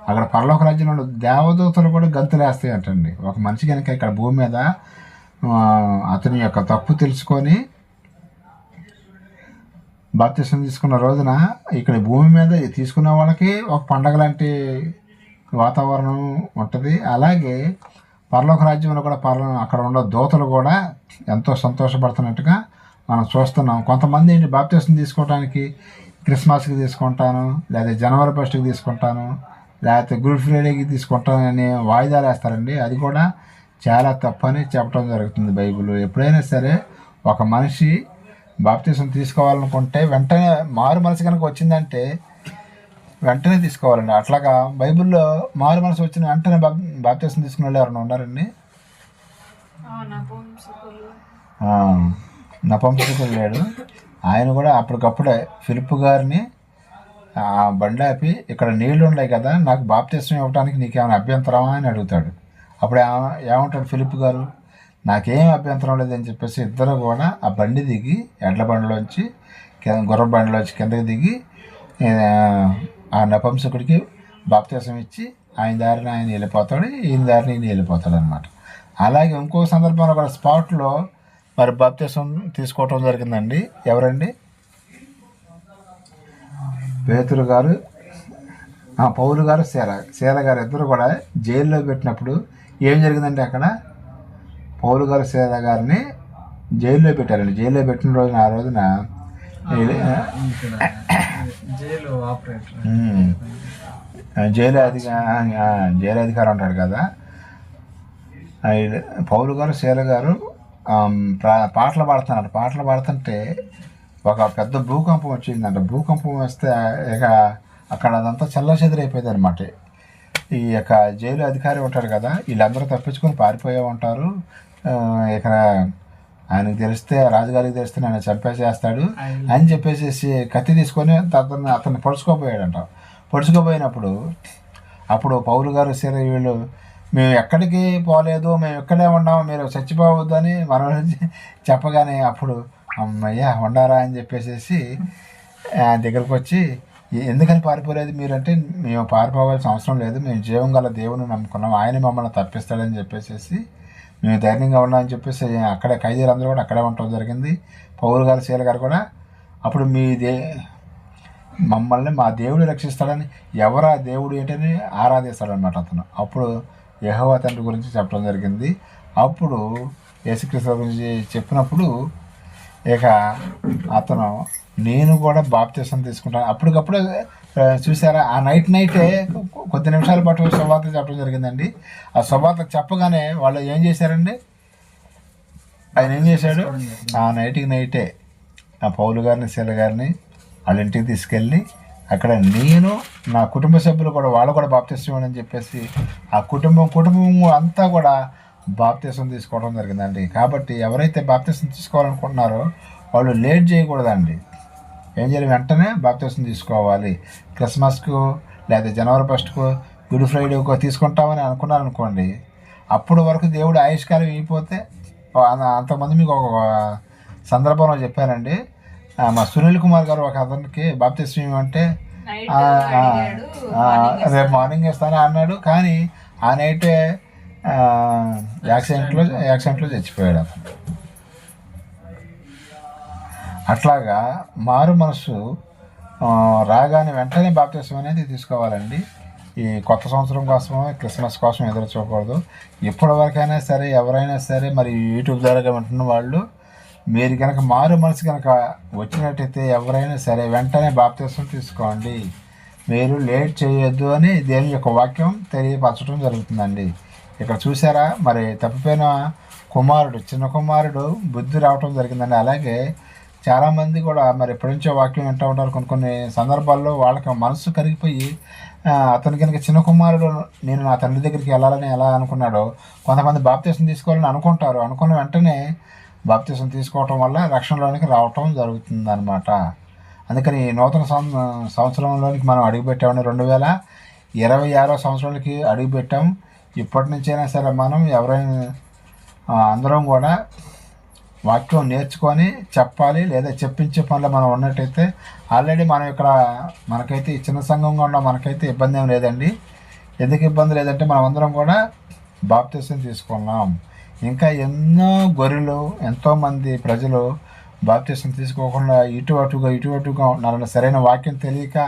అక్కడ పరలోక రాజ్యంలో దేవదూతలు కూడా గంతులేస్తాయి అంటండి. ఒక మనిషి కనుక ఇక్కడ భూమి మీద అతని యొక్క తప్పు తెలుసుకొని బాప్తిసం తీసుకున్న రోజున ఇక్కడ భూమి మీద తీసుకున్న వాళ్ళకి ఒక పండగ లాంటి వాతావరణం ఉంటుంది. అలాగే పరలోక రాజ్యంలో కూడా అక్కడ ఉన్న దూతలు కూడా ఎంతో సంతోషపడుతున్నట్టుగా మనం చూస్తున్నాం. కొంతమంది ఏంటి బాప్తిసం తీసుకోవడానికి క్రిస్మస్కి తీసుకుంటాను, లేదా జనవరి 1కి తీసుకుంటాను, లేకపోతే గుడ్ ఫ్రైడేకి తీసుకుంటాను అని వాయిదాలు వేస్తారండి. అది కూడా చాలా తప్పని చెప్పడం జరుగుతుంది బైబిల్. ఎప్పుడైనా సరే ఒక మనిషి బాప్తిసం తీసుకోవాలనుకుంటే వెంటనే మారు మనసు కనుక వచ్చిందంటే వెంటనే తీసుకోవాలండి. అట్లాగా బైబిల్లో మారు మనసు వచ్చిన వెంటనే బాప్తిసం తీసుకునే వాళ్ళు ఎవరైనా ఉన్నారండి? నపుంసకుడు లేడు. ఆయన కూడా అప్పటికప్పుడే ఫిలిప్ గారిని బండి ఆపి, ఇక్కడ నీళ్లు ఉన్నాయి కదా, నాకు బాప్తిసం ఇవ్వడానికి నీకేమైనా అభ్యంతరమా అని అడుగుతాడు. అప్పుడు ఏమంటాడు ఫిలిప్ గారు, నాకేం అభ్యంతరం లేదని చెప్పేసి ఇద్దరు కూడా ఆ బండి దిగి ఎడ్ల బండిలోంచి గుర్ర బండిలోంచి కిందకి దిగి ఆ నపుంసకుడికి బాప్తిసం ఇచ్చి ఆయన దారిని ఆయన వెళ్ళిపోతాడు, ఈయన దారిని ఈయన వెళ్ళిపోతాడు అనమాట. అలాగే ఇంకో సందర్భంలో కూడా స్పాట్లో మరి బాప్తిసం తీసుకోవటం జరిగిందండి. ఎవరండి? పేతురు గారు, పౌలు గారు, శీల గారు ఇద్దరు కూడా జైల్లో పెట్టినప్పుడు ఏం జరిగిందంటే అక్కడ పౌలు గారు శీల గారిని జైల్లో పెట్టారండి. జైల్లో పెట్టిన రోజున ఆ రోజున జైలు అధికారి ఉంటాడు కదా, పౌలు గారు శీల గారు పాటలు పాడుతున్నారు. పాటలు పాడుతుంటే ఒక పెద్ద భూకంపం వచ్చిందంట. భూకంపం వస్తే ఇక అక్కడ అదంతా చెల్లచెదరైపోయింది అనమాట. ఈ యొక్క జైలు అధికారి ఉంటాడు కదా, వీళ్ళందరూ తప్పించుకొని పారిపోయే ఉంటారు. ఇక్కడ ఆయనకు తెలిస్తే, రాజుగారికి తెలిస్తే నన్ను చంపేసేస్తాడు అని చెప్పేసి కత్తి తీసుకొని అతన్ని పొడుచుకోపోయాడంట. పొడుచుకోపోయినప్పుడు అప్పుడు పౌలు గారు వీళ్ళు మేము ఎక్కడికి పోలేదు, మేము ఇక్కడే ఉన్నాము, మీరు చచ్చిపోవద్దు అని మనం చెప్పగానే అప్పుడు అమ్మయ్యా ఉండారా అని చెప్పేసి దగ్గరకు వచ్చి, ఎందుకని పారిపోలేదు మీరంటే, మేము పారిపోవాల్సిన అవసరం లేదు, మేము జీవం గల దేవుని నమ్ముకున్నాం, ఆయన మమ్మల్ని తప్పిస్తాడని చెప్పేసి మేము ధైర్యంగా ఉన్నామని చెప్పేసి అక్కడే ఖైదీలందరూ కూడా అక్కడే ఉండటం జరిగింది. పౌలు గారు శీల గారు కూడా అప్పుడు మమ్మల్ని మా దేవుడు రక్షిస్తాడని, ఎవరా దేవుడు ఏంటని ఆరాధిస్తాడనమాట అతను. అప్పుడు యెహోవా తండ్రి గురించి చెప్పడం జరిగింది. అప్పుడు యేసుక్రీస్తు గురించి చెప్పినప్పుడు ఇక అతను నేను కూడా బాప్తిసం తీసుకుంటాను. అప్పటికప్పుడు చూసారా, ఆ నైటే కొద్ది నిమిషాల పాటు సువార్త చెప్పడం జరిగిందండి. ఆ సువార్త చెప్పగానే వాళ్ళు ఏం చేశారండి, ఆయన ఏం చేశాడు, ఆ నైటే ఆ పౌలు గారిని శీల గారిని వాళ్ళ ఇంటికి తీసుకెళ్ళి అక్కడ నేను నా కుటుంబ సభ్యులు కూడా వాళ్ళు కూడా బాప్తిసం అని చెప్పేసి ఆ కుటుంబం అంతా కూడా బాప్తిసం తీసుకోవడం జరిగిందండి. కాబట్టి ఎవరైతే బాప్తిసం తీసుకోవాలనుకుంటున్నారో వాళ్ళు లేట్ చేయకూడదండి. ఏం చేయాలి, వెంటనే బాప్తిసం తీసుకోవాలి. క్రిస్మస్కు లేదా జనవరి 1కు గుడ్ ఫ్రైడేకో తీసుకుంటామని అనుకున్నారనుకోండి, అప్పుడు వరకు దేవుడు ఆయుష్కాలం అయిపోతే, అంతకుముందు మీకు ఒక సందర్భంలో చెప్పానండి, మా సునీల్ కుమార్ గారు ఒక అతనికి బాప్తిసం ఇవ్వమంటే రేపు మార్నింగ్ ఇస్తానే అన్నాడు, కానీ ఆ నైటే యాక్సిడెంట్లో చచ్చిపోయాడు అతను. అట్లాగా మారు మనసు రాగానే వెంటనే బాప్తిసం అనేది తీసుకోవాలండి. ఈ కొత్త సంవత్సరం కోసమో క్రిస్మస్ కోసం ఎదురు చూడకూడదు. ఎప్పటివరకైనా సరే ఎవరైనా సరే మరి యూట్యూబ్ ద్వారా వింటున్న వాళ్ళు మీరు కనుక మారు మనసు కనుక వచ్చినట్టయితే ఎవరైనా సరే వెంటనే బాప్తిసం తీసుకోండి, మీరు లేట్ చేయొద్దు అని దేవుని యొక్క వాక్యం తెలియపరచడం జరుగుతుందండి. ఇక్కడ చూసారా, మరి తప్పిపోయిన చిన్న కుమారుడు బుద్ధి రావటం జరిగిందండి. అలాగే చాలామంది కూడా మరి ఎప్పటి నుంచో వాక్యం వింటూ ఉంటారు. కొన్ని సందర్భాల్లో వాళ్ళకి మనసు కరిగిపోయి అతని కనుక చిన్న కుమారుడు నేను నా తండ్రి దగ్గరికి వెళ్ళాలని ఎలా అనుకున్నాడో కొంతమంది బాప్తిసం తీసుకోవాలని అనుకుంటారు. అనుకున్న వెంటనే బాప్తిసం తీసుకోవటం వల్ల రక్షణలోనికి రావటం జరుగుతుంది అనమాట. అందుకని నూతన సంవత్సరంలోనికి మనం అడుగుపెట్టామని 2026వ సంవత్సరానికి అడుగుపెట్టాం. ఇప్పటి నుంచైనా సరే మనం ఎవరైనా అందరం కూడా వాక్యం నేర్చుకొని చెప్పాలి లేదా చెప్పించే పనిలో మనం ఉన్నట్టయితే ఆల్రెడీ మనం ఇక్కడ మనకైతే ఈ చిన్న సంఘంగా ఉన్న మనకైతే ఇబ్బంది ఏం లేదండి. ఎందుకు ఇబ్బంది లేదంటే మనం అందరం కూడా బాప్తిసం తీసుకున్నాం. ఇంకా ఎన్నో గొర్రెలు ఎంతోమంది ప్రజలు బాప్తిసం తీసుకోకుండా ఇటు అటుగా ఉన్నారని సరైన వాక్యం తెలియక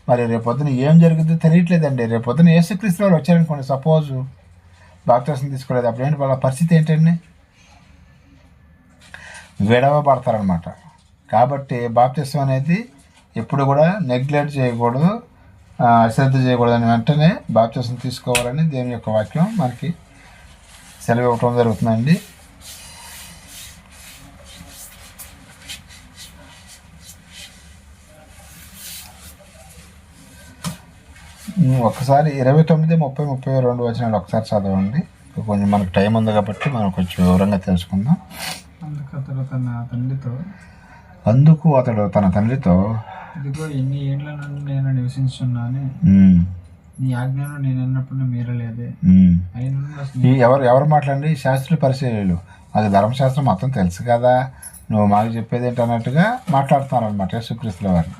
మరి రేపొద్దున ఏం జరుగుతుందో తెలియట్లేదండి. రేపొద్దున యేసుక్రీస్తు వారు వచ్చారనుకోండి, సపోజ్ బాప్తిసం తీసుకోలేదు, అప్పుడు ఏంటి వాళ్ళ పరిస్థితి ఏంటండి? విడవబడతారనమాట. కాబట్టి బాప్తిసం అనేది ఎప్పుడు కూడా నెగ్లెక్ట్ చేయకూడదు, అశ్రద్ధ చేయకూడదు అని వెంటనే బాప్తిసం తీసుకోవాలని దేవుని యొక్క వాక్యం మనకి సెలవు ఇవ్వటం జరుగుతుందండి. ఒకసారి 29, 30, 32 వచనాలు ఒకసారి చదవండి. కొంచెం మనకు టైం ఉంది కాబట్టి మనం కొంచెం వివరంగా తెలుసుకుందాం. అందుకు అతడు తన తండ్రితో ఇదిగో ఎన్ని ఏళ్ల నుండి నేను నివసించున్నాను, నీ ఆజ్ఞను నేను ఎన్నప్పుడు మీరలేదే. ఎవరు మాట్లాడండి? శాస్త్రులు పరిశీలు, అది ధర్మశాస్త్రం మొత్తం తెలుసు కదా, నువ్వు మాకు చెప్పేది ఏంటి అన్నట్టుగా మాట్లాడుతున్నారు అనమాట యేసుక్రీస్తుల వారు.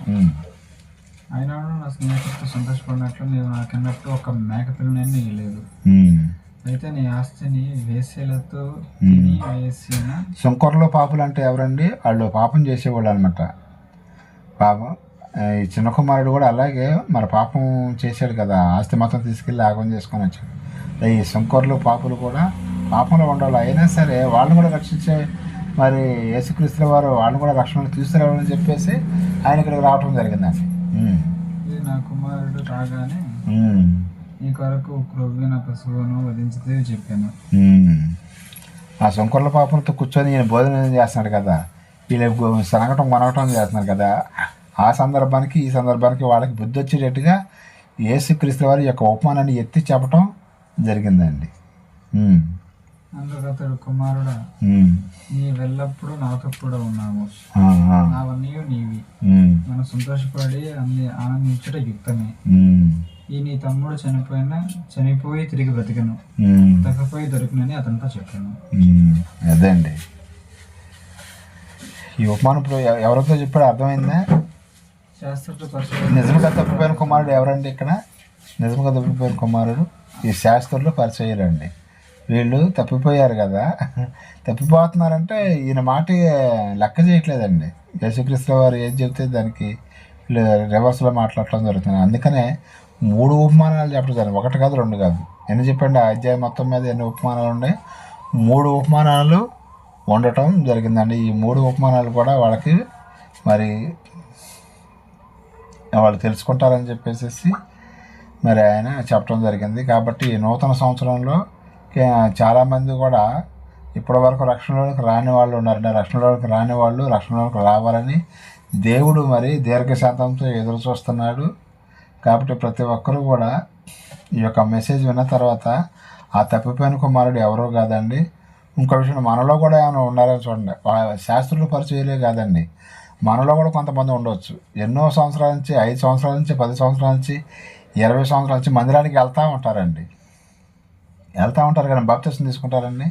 అయినా నా స్నేహితులతో సంతోషపడినట్లు నేను నాకన్నట్టు ఒక మేకపిల్లని ఇయ్యలేదు. అయితే నీ ఆస్తిని వేసేలతో వేసిన శంకర్లో పాపులు అంటే ఎవరండి? వాళ్ళు పాపం చేసేవాళ్ళు అనమాట. పాపం ఈ చిన్న కుమారుడు కూడా అలాగే మరి పాపం చేశాడు కదా, ఆస్తి మొత్తం తీసుకెళ్ళి ఆగం చేసుకొని వచ్చాడు. ఈ శంకర్లు పాపులు కూడా పాపంలో ఉండాలి. అయినా సరే వాళ్ళని కూడా రక్షించే మరి యేసుక్రీస్తుల వారు వాళ్ళని కూడా రక్షణ తీసుకురావాలని చెప్పేసి ఆయన ఇక్కడికి రావటం జరిగిందండి. నా కుమారుడు రాగానే ఈ కొరకు క్రొవ్విన పశువును వధించితే చెప్పాను. ఆ శంకర్ల పాపంతో కూర్చొని ఈయన బోధన చేస్తున్నాడు కదా, వీళ్ళు సనగటం కొనగటం చేస్తున్నారు కదా, ఆ సందర్భానికి ఈ సందర్భానికి వాళ్ళకి బుద్ధి వచ్చేటట్టుగా యేసుక్రీస్తు వారి యొక్క ఉపమానాన్ని ఎత్తి చెప్పటం జరిగిందండి. అందుకు అతడు, కుమారుడా, నీ వెళ్ళప్పుడు నాతో కూడా ఉన్నాము, నావన్నీ నీవి, మనం సంతోషపడి ఆనందించుట యుక్తమే. ఈ నీ తమ్ముడు చనిపోయి తిరిగి బ్రతికను, తగ్గపోయి దొరికినని అతనితో చెప్పాను. అదే అండి ఈ ఉపమానం. ఇప్పుడు ఎవరితో చెప్పాడు అర్థమైందా? నిజంగా తప్పిపోయిన కుమారుడు ఎవరండి? ఇక్కడ నిజంగా తప్పిపోయిన కుమారుడు ఈ శాస్త్రులు పరిచయరండి. వీళ్ళు తప్పిపోయారు కదా, తప్పిపోతున్నారంటే ఈయన మాట లెక్క చేయట్లేదండి. యేసుక్రీస్తు వారు ఏది చెప్తే దానికి వీళ్ళు రివర్స్లో మాట్లాడటం జరుగుతుంది. అందుకనే 3 ఉపమానాలు చెప్పడం జరిగింది. 1 కాదు 2 కాదు. ఎన్ని చెప్పండి? ఆ అధ్యాయం మొత్తం మీద ఎన్ని ఉపమానాలు ఉన్నాయి? 3 ఉపమానాలు ఉండటం జరిగిందండి. ఈ 3 ఉపమానాలు కూడా వాళ్ళకి మరి వాళ్ళు తెలుసుకుంటారని చెప్పేసి మరి ఆయన చెప్పడం జరిగింది. కాబట్టి ఈ నూతన సంవత్సరంలో చాలామంది కూడా ఇప్పటి వరకు రక్షణలోకి రాని వాళ్ళు ఉన్నారండి. రక్షణలోకి రాని వాళ్ళు రక్షణలోకి రావాలని దేవుడు మరి దీర్ఘశాంతంతో ఎదురు చూస్తున్నాడు. కాబట్టి ప్రతి ఒక్కరూ కూడా ఈ యొక్క మెసేజ్ విన్న తర్వాత ఆ తప్పిపోయిన కుమారుడు ఎవరో కాదండి. ఇంకో విషయం, మనలో కూడా ఏమైనా ఉండాలని చూడండి. శాస్త్రులు పరిచయలే కాదండి, మనలో కూడా కొంతమంది ఉండవచ్చు. ఎన్నో సంవత్సరాల నుంచి, 5 సంవత్సరాల నుంచి, 10 సంవత్సరాల నుంచి, 20 సంవత్సరాల నుంచి మందిరానికి వెళ్తూ ఉంటారు కానీ బాప్తిసం తీసుకుంటారండి.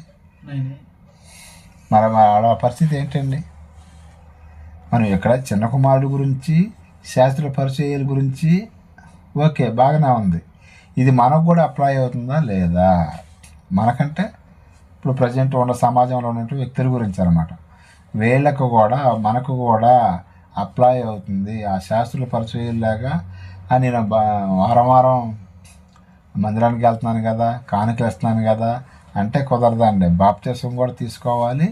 మరి వాళ్ళ పరిస్థితి ఏంటండి? మనం ఇక్కడ చిన్న కుమారుడు గురించి, శాస్త్రుల పరిచయాల గురించి ఓకే బాగానే ఉంది. ఇది మనకు కూడా అప్లై అవుతుందా లేదా? మనకంటే ఇప్పుడు ప్రజెంట్ ఉన్న సమాజంలో ఉన్నటువంటి వ్యక్తుల గురించి అనమాట. వీళ్ళకు కూడా మనకు కూడా అప్లై అవుతుంది. ఆ శాస్త్రుల పరిచయాలాగా నేను వారం మందిరానికి వెళ్తున్నాను కదా, కానుకలు ఇస్తున్నాను కదా అంటే కుదరదండి. బాప్తిసం కూడా తీసుకోవాలి.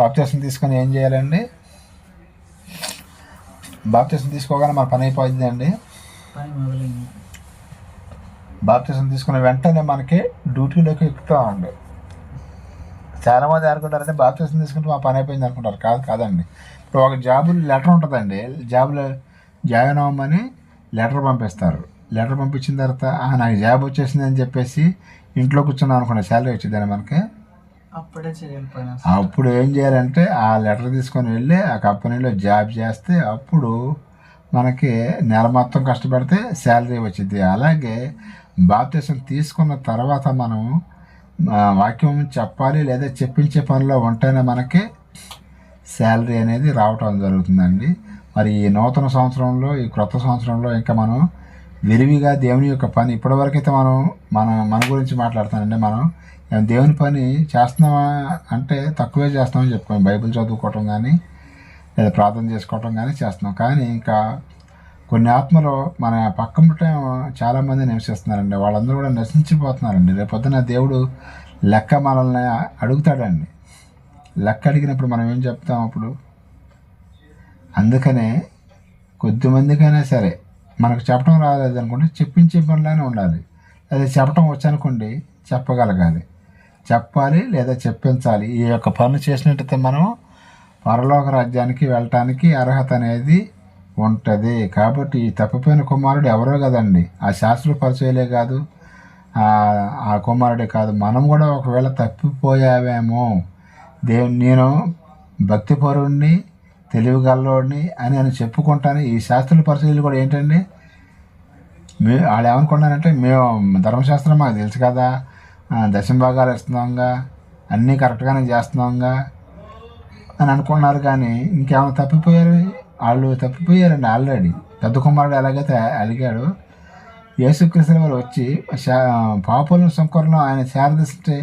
బాప్తిసం తీసుకొని ఏం చేయాలండి? బాప్తిసం తీసుకోగానే మన పని అయిపోయింది అండి. బాప్తిసం తీసుకున్న వెంటనే మనకి డ్యూటీలోకి ఎక్కుతామండి. చాలామంది అనుకుంటారంటే బాప్తిసం తీసుకుంటే మా పని అయిపోయింది అనుకుంటారు. కాదండి. ఇప్పుడు ఒక జాబులు లెటర్ ఉంటుందండి, జాబులో జాయిన్ అవ్వమని లెటర్ పంపిస్తారు. లెటర్ పంపించిన తర్వాత నాకు జాబ్ వచ్చేసింది అని చెప్పేసి ఇంట్లో కూర్చున్నాం అనుకోండి, శాలరీ వచ్చిందని మనకి అప్పుడే చేయాలి పని. అప్పుడు ఏం చేయాలంటే ఆ లెటర్ తీసుకొని వెళ్ళి ఆ కంపెనీలో జాబ్ చేస్తే అప్పుడు మనకి నెల మొత్తం కష్టపడితే శాలరీ వచ్చింది. అలాగే బాప్తిసం తీసుకున్న తర్వాత మనం వాక్యం చెప్పాలి లేదా చెప్పించే పనిలో ఉంటేనే మనకి శాలరీ అనేది రావటం జరుగుతుందండి. మరి ఈ నూతన సంవత్సరంలో, ఈ క్రొత్త సంవత్సరంలో ఇంకా మనం విరివిగా దేవుని యొక్క పని, ఇప్పటివరకైతే మన గురించి మాట్లాడుతానండి. మనం దేవుని పని చేస్తున్నామా అంటే తక్కువే చేస్తామని చెప్పుకోండి. బైబిల్ చదువుకోవటం కానీ లేదా ప్రార్థన చేసుకోవటం కానీ చేస్తున్నాం. కానీ ఇంకా కొన్ని ఆత్మలు మన పక్కన చాలామంది నివసిస్తున్నారండి. వాళ్ళందరూ కూడా నశించిపోతున్నారండి. రేపొద్దున దేవుడు లెక్క మనల్ని అడుగుతాడండి. లెక్క అడిగినప్పుడు మనం ఏం చెప్తాం అప్పుడు? అందుకనే కొద్దిమందికైనా సరే మనకు చెప్పడం రాలేదు అనుకోండి, చెప్పించే పనిలానే ఉండాలి. అదే చెప్పడం వచ్చనుకోండి, చెప్పగలగాలి, చెప్పాలి లేదా చెప్పించాలి. ఈ యొక్క పనులు చేసినట్టయితే మనం పరలోక రాజ్యానికి వెళ్ళటానికి అర్హత అనేది ఉంటుంది. కాబట్టి ఈ తప్పిపోయిన కుమారుడు ఎవరో కదండి, ఆ శాస్త్ర పరిచయలే కాదు, ఆ కుమారుడే కాదు, మనం కూడా ఒకవేళ తప్పిపోయావేమో, నేను భక్తిపరుణ్ణి, తెలివిగల్లోడిని అని చెప్పుకుంటాను. ఈ శాస్త్రుల పరిచయాలు కూడా ఏంటండి, వాళ్ళు ఏమనుకున్నారంటే మేము ధర్మశాస్త్రం మాకు తెలుసు కదా, దశంభాగాలు ఇస్తున్నాంగా, అన్నీ కరెక్ట్గానే చేస్తున్నాంగా అని అనుకున్నారు. కానీ ఇంకేమైనా తప్పిపోయారు, వాళ్ళు తప్పిపోయారండి ఆల్రెడీ. పెద్ద కుమారుడు ఎలాగైతే అడిగాడు, యేసుక్రీస్తు వారు వచ్చి పాపులను సంకరణ ఆయన శారదిస్తే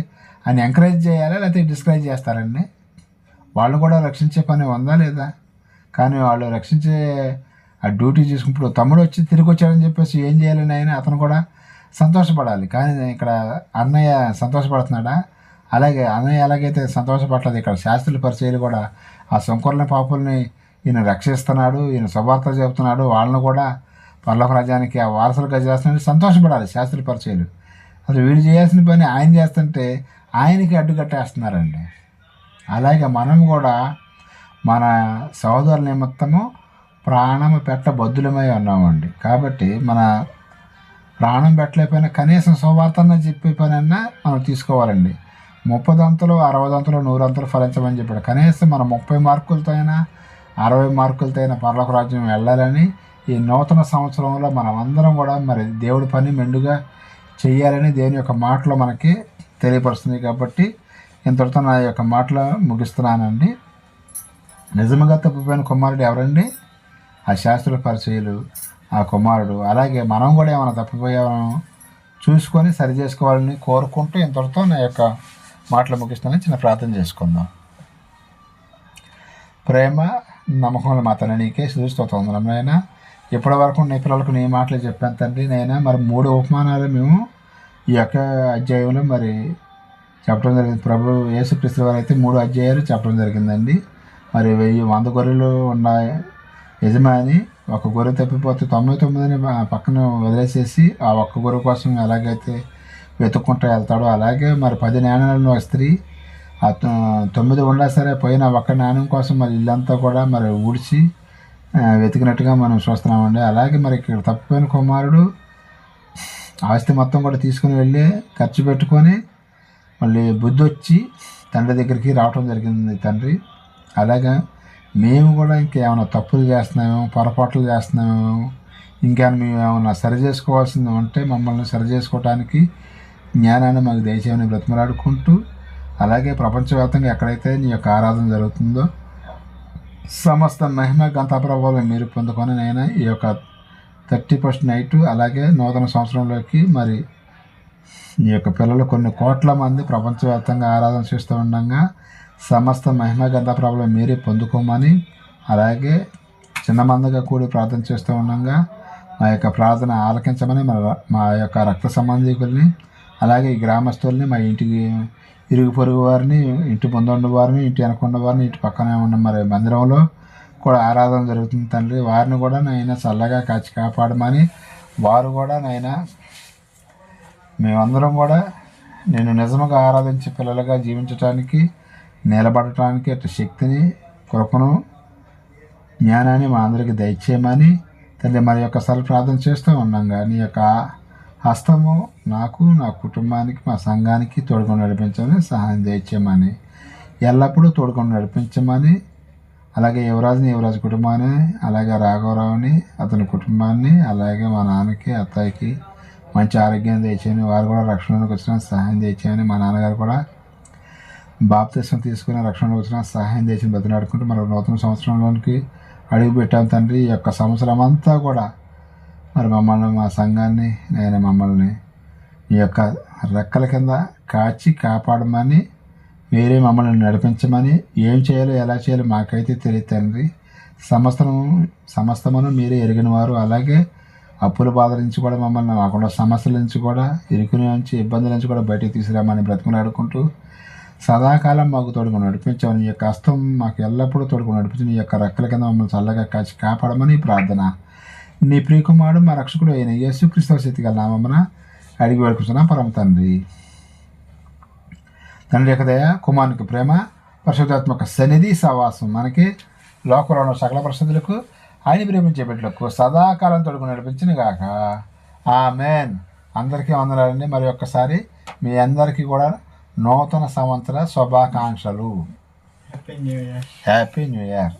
ఆయన ఎంకరేజ్ చేయాలా లేకపోతే డిస్కరేజ్ చేస్తారండి? వాళ్ళు కూడా రక్షించే పని ఉందా లేదా? కానీ వాళ్ళు రక్షించే ఆ డ్యూటీ చేసుకున్నప్పుడు తమ్ముడు వచ్చి తిరిగి వచ్చాడని చెప్పేసి ఏం చేయాలని ఆయన అతను కూడా సంతోషపడాలి. కానీ ఇక్కడ అన్నయ్య సంతోషపడుతున్నాడా? అలాగే అన్నయ్య ఎలాగైతే సంతోషపడలేదు, ఇక్కడ శాస్త్రుల పరిచయాలు కూడా ఆ సంకరణ పాపుల్ని ఈయన రక్షిస్తున్నాడు, ఈయన శుభార్త చెబుతున్నాడు, వాళ్ళను కూడా పరలోక రాజ్యానికి ఆ వారసులుగా చేస్తున్నాడు, సంతోషపడాలి శాస్త్రుల పరిచయాలు. అసలు వీళ్ళు చేయాల్సిన పని ఆయన చేస్తుంటే ఆయనకి అడ్డుకట్టేస్తున్నారండి. అలాగే మనం కూడా మన సహోదరుల నిమిత్తము ప్రాణము పెట్టబద్దులమై ఉన్నామండి. కాబట్టి మన ప్రాణం పెట్టలేకపోయినా కనీసం సువార్తన చెప్పే పని అన్నా మనం తీసుకోవాలండి. 30 అంతలు 60 అంతలు 100 అంతలు ఫలించమని చెప్పాడు. కనీసం మనం 30 మార్కులతో అయినా 60 మార్కులతో అయినా పరలోక రాజ్యం వెళ్ళాలని ఈ నూతన సంవత్సరంలో మనం అందరం కూడా మరి దేవుడి పని మెండుగా చెయ్యాలని దేవుని యొక్క మాటలు మనకి తెలియపరుస్తుంది. కాబట్టి ఇంతటితో నా యొక్క మాటలు ముగిస్తున్నానండి. నిజంగా తప్పిపోయిన కుమారుడు ఎవరండి? ఆ శాస్త్రుల పరిచయులు, ఆ కుమారుడు. అలాగే మనం కూడా ఏమైనా తప్పిపోయామో చూసుకొని సరి చేసుకోవాలని కోరుకుంటూ ఇంతటితో నా యొక్క మాటలు ముగిస్తానని చిన్న ప్రార్థన చేసుకుందాం. ప్రేమ నమ్మకముల మాతనే నీకే స్తుతిస్తోత్రం నైనా. ఇప్పటి వరకు నీ పిల్లలకు నీ మాటలు చెప్పాను తండ్రి. నైనా మరి 3 ఉపమానాలు మేము ఈ యొక్క అధ్యాయంలో మరి చెప్పడం జరిగింది. ప్రభు యేసుక్రీస్తు వారు అయితే 3 అధ్యాయాలు చెప్పడం జరిగిందండి. మరి 100 గొర్రెలు ఉన్న యజమాని ఒక గొర్రె తప్పిపోతే 99ని పక్కన వదిలేసేసి ఆ ఒక్క గొర్రె కోసం ఎలాగైతే వెతుక్కుంటూ వెళ్తాడో, అలాగే మరి 10 నాణ్యాలను స్త్రీ 9 ఉన్నా సరే పోయిన ఒక్క నాణ్యం కోసం మరి ఇల్లంతా కూడా మరి ఊడ్చి వెతికినట్టుగా మనం చూస్తున్నామండి. అలాగే మరి ఇక్కడ తప్పిపోయిన కుమారుడు ఆస్తి మొత్తం కూడా తీసుకుని వెళ్ళి ఖర్చు పెట్టుకొని మళ్ళీ బుద్ధి వచ్చి తండ్రి దగ్గరికి రావటం జరిగింది తండ్రి. అలాగే మేము కూడా ఇంకేమైనా తప్పులు చేస్తున్నామేమో, పొరపాట్లు చేస్తున్నామేమో, ఇంకేమైనా మేము ఏమైనా సరి చేసుకోవాల్సింది ఉంటే మమ్మల్ని సరి చేసుకోవడానికి జ్ఞానాన్ని మాకు దయచేయమని బ్రతిమలాడుకుంటూ, అలాగే ప్రపంచవ్యాప్తంగా ఎక్కడైతే నీ యొక్క ఆరాధన జరుగుతుందో సమస్త మహిమ గంతాప్రభావం మీరు పొందుకొని నైనా ఈ యొక్క 31st నైట్ అలాగే నూతన సంవత్సరంలోకి మరి ఈ యొక్క పిల్లలు కొన్ని కోట్ల మంది ప్రపంచవ్యాప్తంగా ఆరాధన చేస్తూ ఉండగా సమస్త మహిమ గంతాప్రభావం మీరే పొందుకోమని, అలాగే చిన్న మందిగా కూడి ప్రార్థన చేస్తూ ఉండగా మా యొక్క ప్రార్థన ఆలకించమని మా యొక్క రక్త సంబంధికుల్ని అలాగే ఈ గ్రామస్తుల్ని, మా ఇంటికి ఇరుగు పొరుగు వారిని, ఇంటి ముందు వారిని, ఇంటి వెనకుండా వారిని, ఇంటి పక్కనే ఉన్న మరి మందిరంలో కూడా ఆరాధన జరుగుతుంది తండ్రి. వారిని కూడా నైనా చల్లగా కాచి కాపాడమని, వారు కూడా నైనా మేమందరం కూడా నేను నిజంగా ఆరాధించే పిల్లలుగా జీవించడానికి, నిలబడటానికి అటు శక్తిని, కృపను, జ్ఞానాన్ని మా అందరికీ దయచేయమని తండ్రి మరి యొక్కసారి ప్రార్థన చేస్తూ ఉన్నాగా నీ యొక్క హస్తము నాకు, నా కుటుంబానికి, మా సంఘానికి తోడుకొని నడిపించమని సహాయం దయచేయమని, ఎల్లప్పుడూ తోడుకొని నడిపించమని, అలాగే యువరాజు కుటుంబాన్ని, అలాగే రాఘవరావుని అతని కుటుంబాన్ని, అలాగే మా నాన్నకి అత్తయ్యకి మంచి ఆరోగ్యం దయచేయని, వారు కూడా రక్షణలోకి వచ్చిన సహాయం దయచేయని, మా నాన్నగారు కూడా బాప్తిసం తీసుకుని రక్షణ వచ్చిన సహాయం చేసి బతిలాడుకుంటూ మనం నూతన సంవత్సరంలోనికి అడుగు పెట్టాం తండ్రి. ఈ యొక్క సంవత్సరం అంతా కూడా మరి మమ్మల్ని, మా సంఘాన్ని, నేను మమ్మల్ని ఈ యొక్క రెక్కల కింద కాచి కాపాడమని, మీరే మమ్మల్ని నడిపించమని, ఏం చేయాలో ఎలా చేయాలో మాకైతే తెలియదు తండ్రి. సమస్తమును మీరే ఎరిగిన వారు. అలాగే అప్పుల బాధల నుంచి కూడా మమ్మల్ని, మాకుండా సమస్యల నుంచి కూడా, ఇరుకుల నుంచి, ఇబ్బందుల నుంచి కూడా బయటకు తీసుకురామని బ్రతుకుని ఆడుకుంటూ సదాకాలం మాకు తోడుగా నడిపించామని, నీ యొక్క హస్తం మాకు ఎల్లప్పుడూ తోడుగా నడిపించి నీ యొక్క రెక్కల కింద మమ్మల్ని చల్లగా కాచి కాపాడమని ప్రార్థన నీ ప్రియకుమారుడు మా రక్షకుడు అయిన యేసుక్రీస్తు శక్తిగల నామమున అడిగి వేడుకుంటున్నా పరమ తండ్రి. తండ్రి యొక్క దయ, కుమారునికి ప్రేమ, పరిశుద్ధాత్మక సన్నిధి సహవాసం మనకి లోకంలో ఉన్న సకల పరిస్థితులకు, ఆయన ప్రేమించే బిడ్డలకు సదాకాలం తోడుకు నడిపించిన గాక. ఆమేన్. అందరికీ వందనాలండి. మరి ఒక్కసారి మీ అందరికీ కూడా నూతన సంవత్సర శుభాకాంక్షలు. Happy new year. Happy new year.